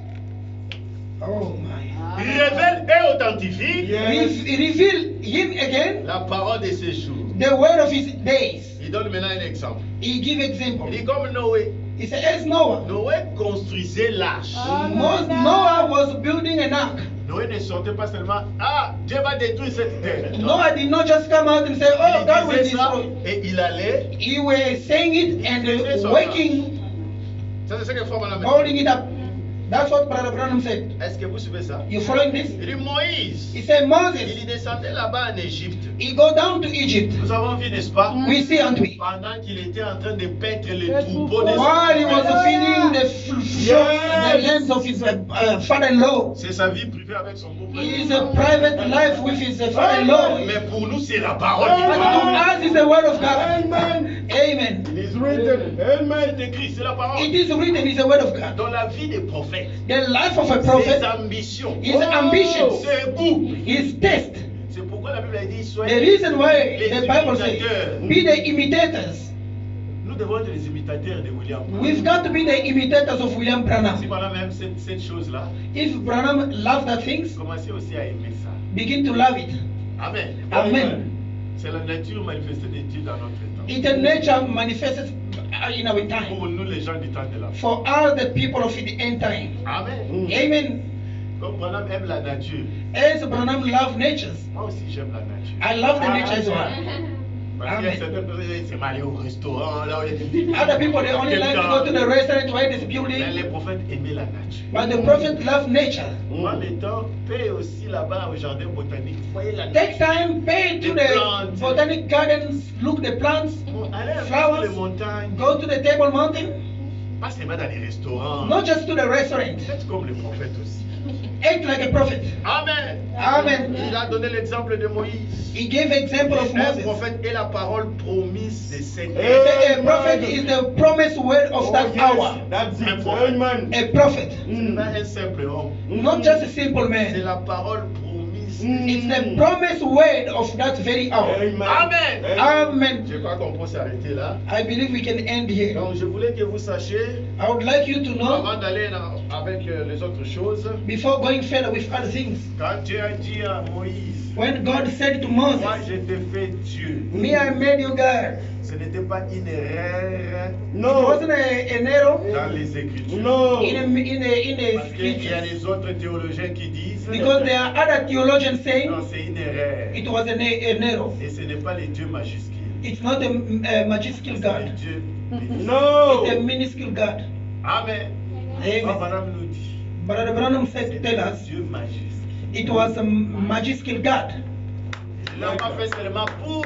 oh my, révèlent et authentifient reveal him again, la parole de ses jours. the word of his days. Il donne maintenant un exemple. He give example. Il dit comme Noé. He said, as Noah. Noé construisait l'arche. Noah was building an ark. Noé ne sortait pas seulement, ah, Dieu va détruire cette terre. Non. Noah did not just come out and say, oh, Il God will disait ça destroy. et il allait. He was saying it and waking, Ça c'est ce que Frère Branham holding dit. it up. That's what Brother Branham said. Est-ce que vous suivez ça? You following this? Il dit Moïse. He said, Il Moses, descendait là-bas en Égypte. he go down to Egypt. Nous avons vu, n'est-ce pas? We see, aren't we? Pendant qu'il était en train de paître les troupeaux de While he was son feeding the lambs of his father-in-law. C'est sa vie privée avec son beau His private life with his father-in-law. Mais pour nous, c'est la parole But de to us is the word of God. Amen. Amen. It is written. Amen. Dieu. Christ, c'est la parole. It is written, it's the word of God. Dans la vie des prophètes, The life of a ses prophet, ambitions, his ambitions, ses goûts. his taste. C'est pourquoi la Bible a dit The soyez reason why les the Bible says, imitateurs. be the imitators. Nous Nous devons être les imitateurs de William Branham. We've got to be the imitators of William Si Branham. Branham aime cette chose-là, If Branham loves that things, commencez aussi à aimer ça. begin to love it. Amen. Amen. C'est la nature manifestée de Dieu dans notre temps. It's a nature manifested in our Pour time. nous, les gens du temps de la fin. For all the people of the end time. Amen. Amen. Comme Branham aime la nature, As Branham love natures, moi aussi j'aime la nature. I love the nature as well. Parce qu'il y a Amen. certaines personnes qui aiment aller au restaurant, là où il y a Other people, they only like to go to the restaurant where there's Mais beauty. les prophètes aimaient la nature. But the prophet loved nature. Moi, le temps, paye aussi là-bas au jardin botanique. Voyez la Take nature. time, pay to The the plants. botanic gardens, look the plants, Allez un peu sur flowers, les montagnes. go to the Table Mountain, Pas seulement dans les restaurants. not just to the restaurant. Faites comme les prophètes aussi. Act like a prophet. Amen. Amen. Il a donné l'exemple de Moïse. He gave example of Un Moses. prophète est la parole promise de cette A prophet is the promised word of that hour. That's Un it. prophète. Amen. A prophet, Ce n'est pas un simple homme. not just a simple C'est man. la parole promise. It's the promised word of that very hour. Amen. Amen. Amen. Je crois qu'on peut s'arrêter là. I believe we can end here. Donc je voulais que vous sachiez, I would like you to know, avant d'aller avec les autres choses, before going further with other things, quand Dieu a dit à Moïse, when God said to moi Moses, je t'ai fait Dieu, me I made you God. ce n'était pas une erreur It No. wasn't an error dans les Écritures. No. in a Parce qu'il y a scriptures. les autres théologiens qui disent, Because there are other theologians saying non, c'est une erreur. it was an error. Et ce n'est pas les dieux majuscules. It's not a majuscule C'est les God. dieux minuscules. No. It's a minuscule God. Amen. Amen. Abraham nous dit, Brother Branham said, c'est tell un us, Dieu majuscule. it was a majuscule God. Il l'a pas fait seulement pour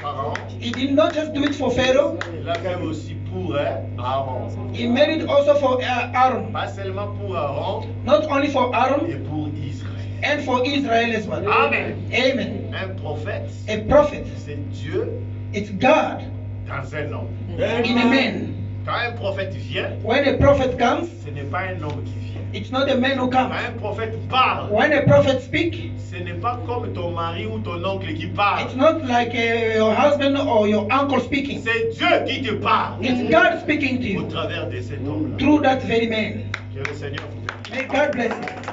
Pharaon, He did not just do it for Pharaoh, il l'a fait aussi pour Aaron. he made it also for Aaron. Pas seulement pour Aaron Not only for et Aaron, pour Israël. and for Israel as well. Amen. Amen. Un prophète, A prophet, c'est Dieu it's God dans un homme. in a man. Quand un prophète vient, When a prophet comes, ce n'est pas un homme qui vient. it's not a man who Quand comes. un prophète parle, When a prophet speaks, ce n'est pas comme ton mari ou ton oncle qui parle. it's not like your husband or your uncle speaking. C'est Dieu qui te parle It's God speaking to au you travers de cet homme-là. through that very man. Que le Seigneur vous bénisse. May God bless you.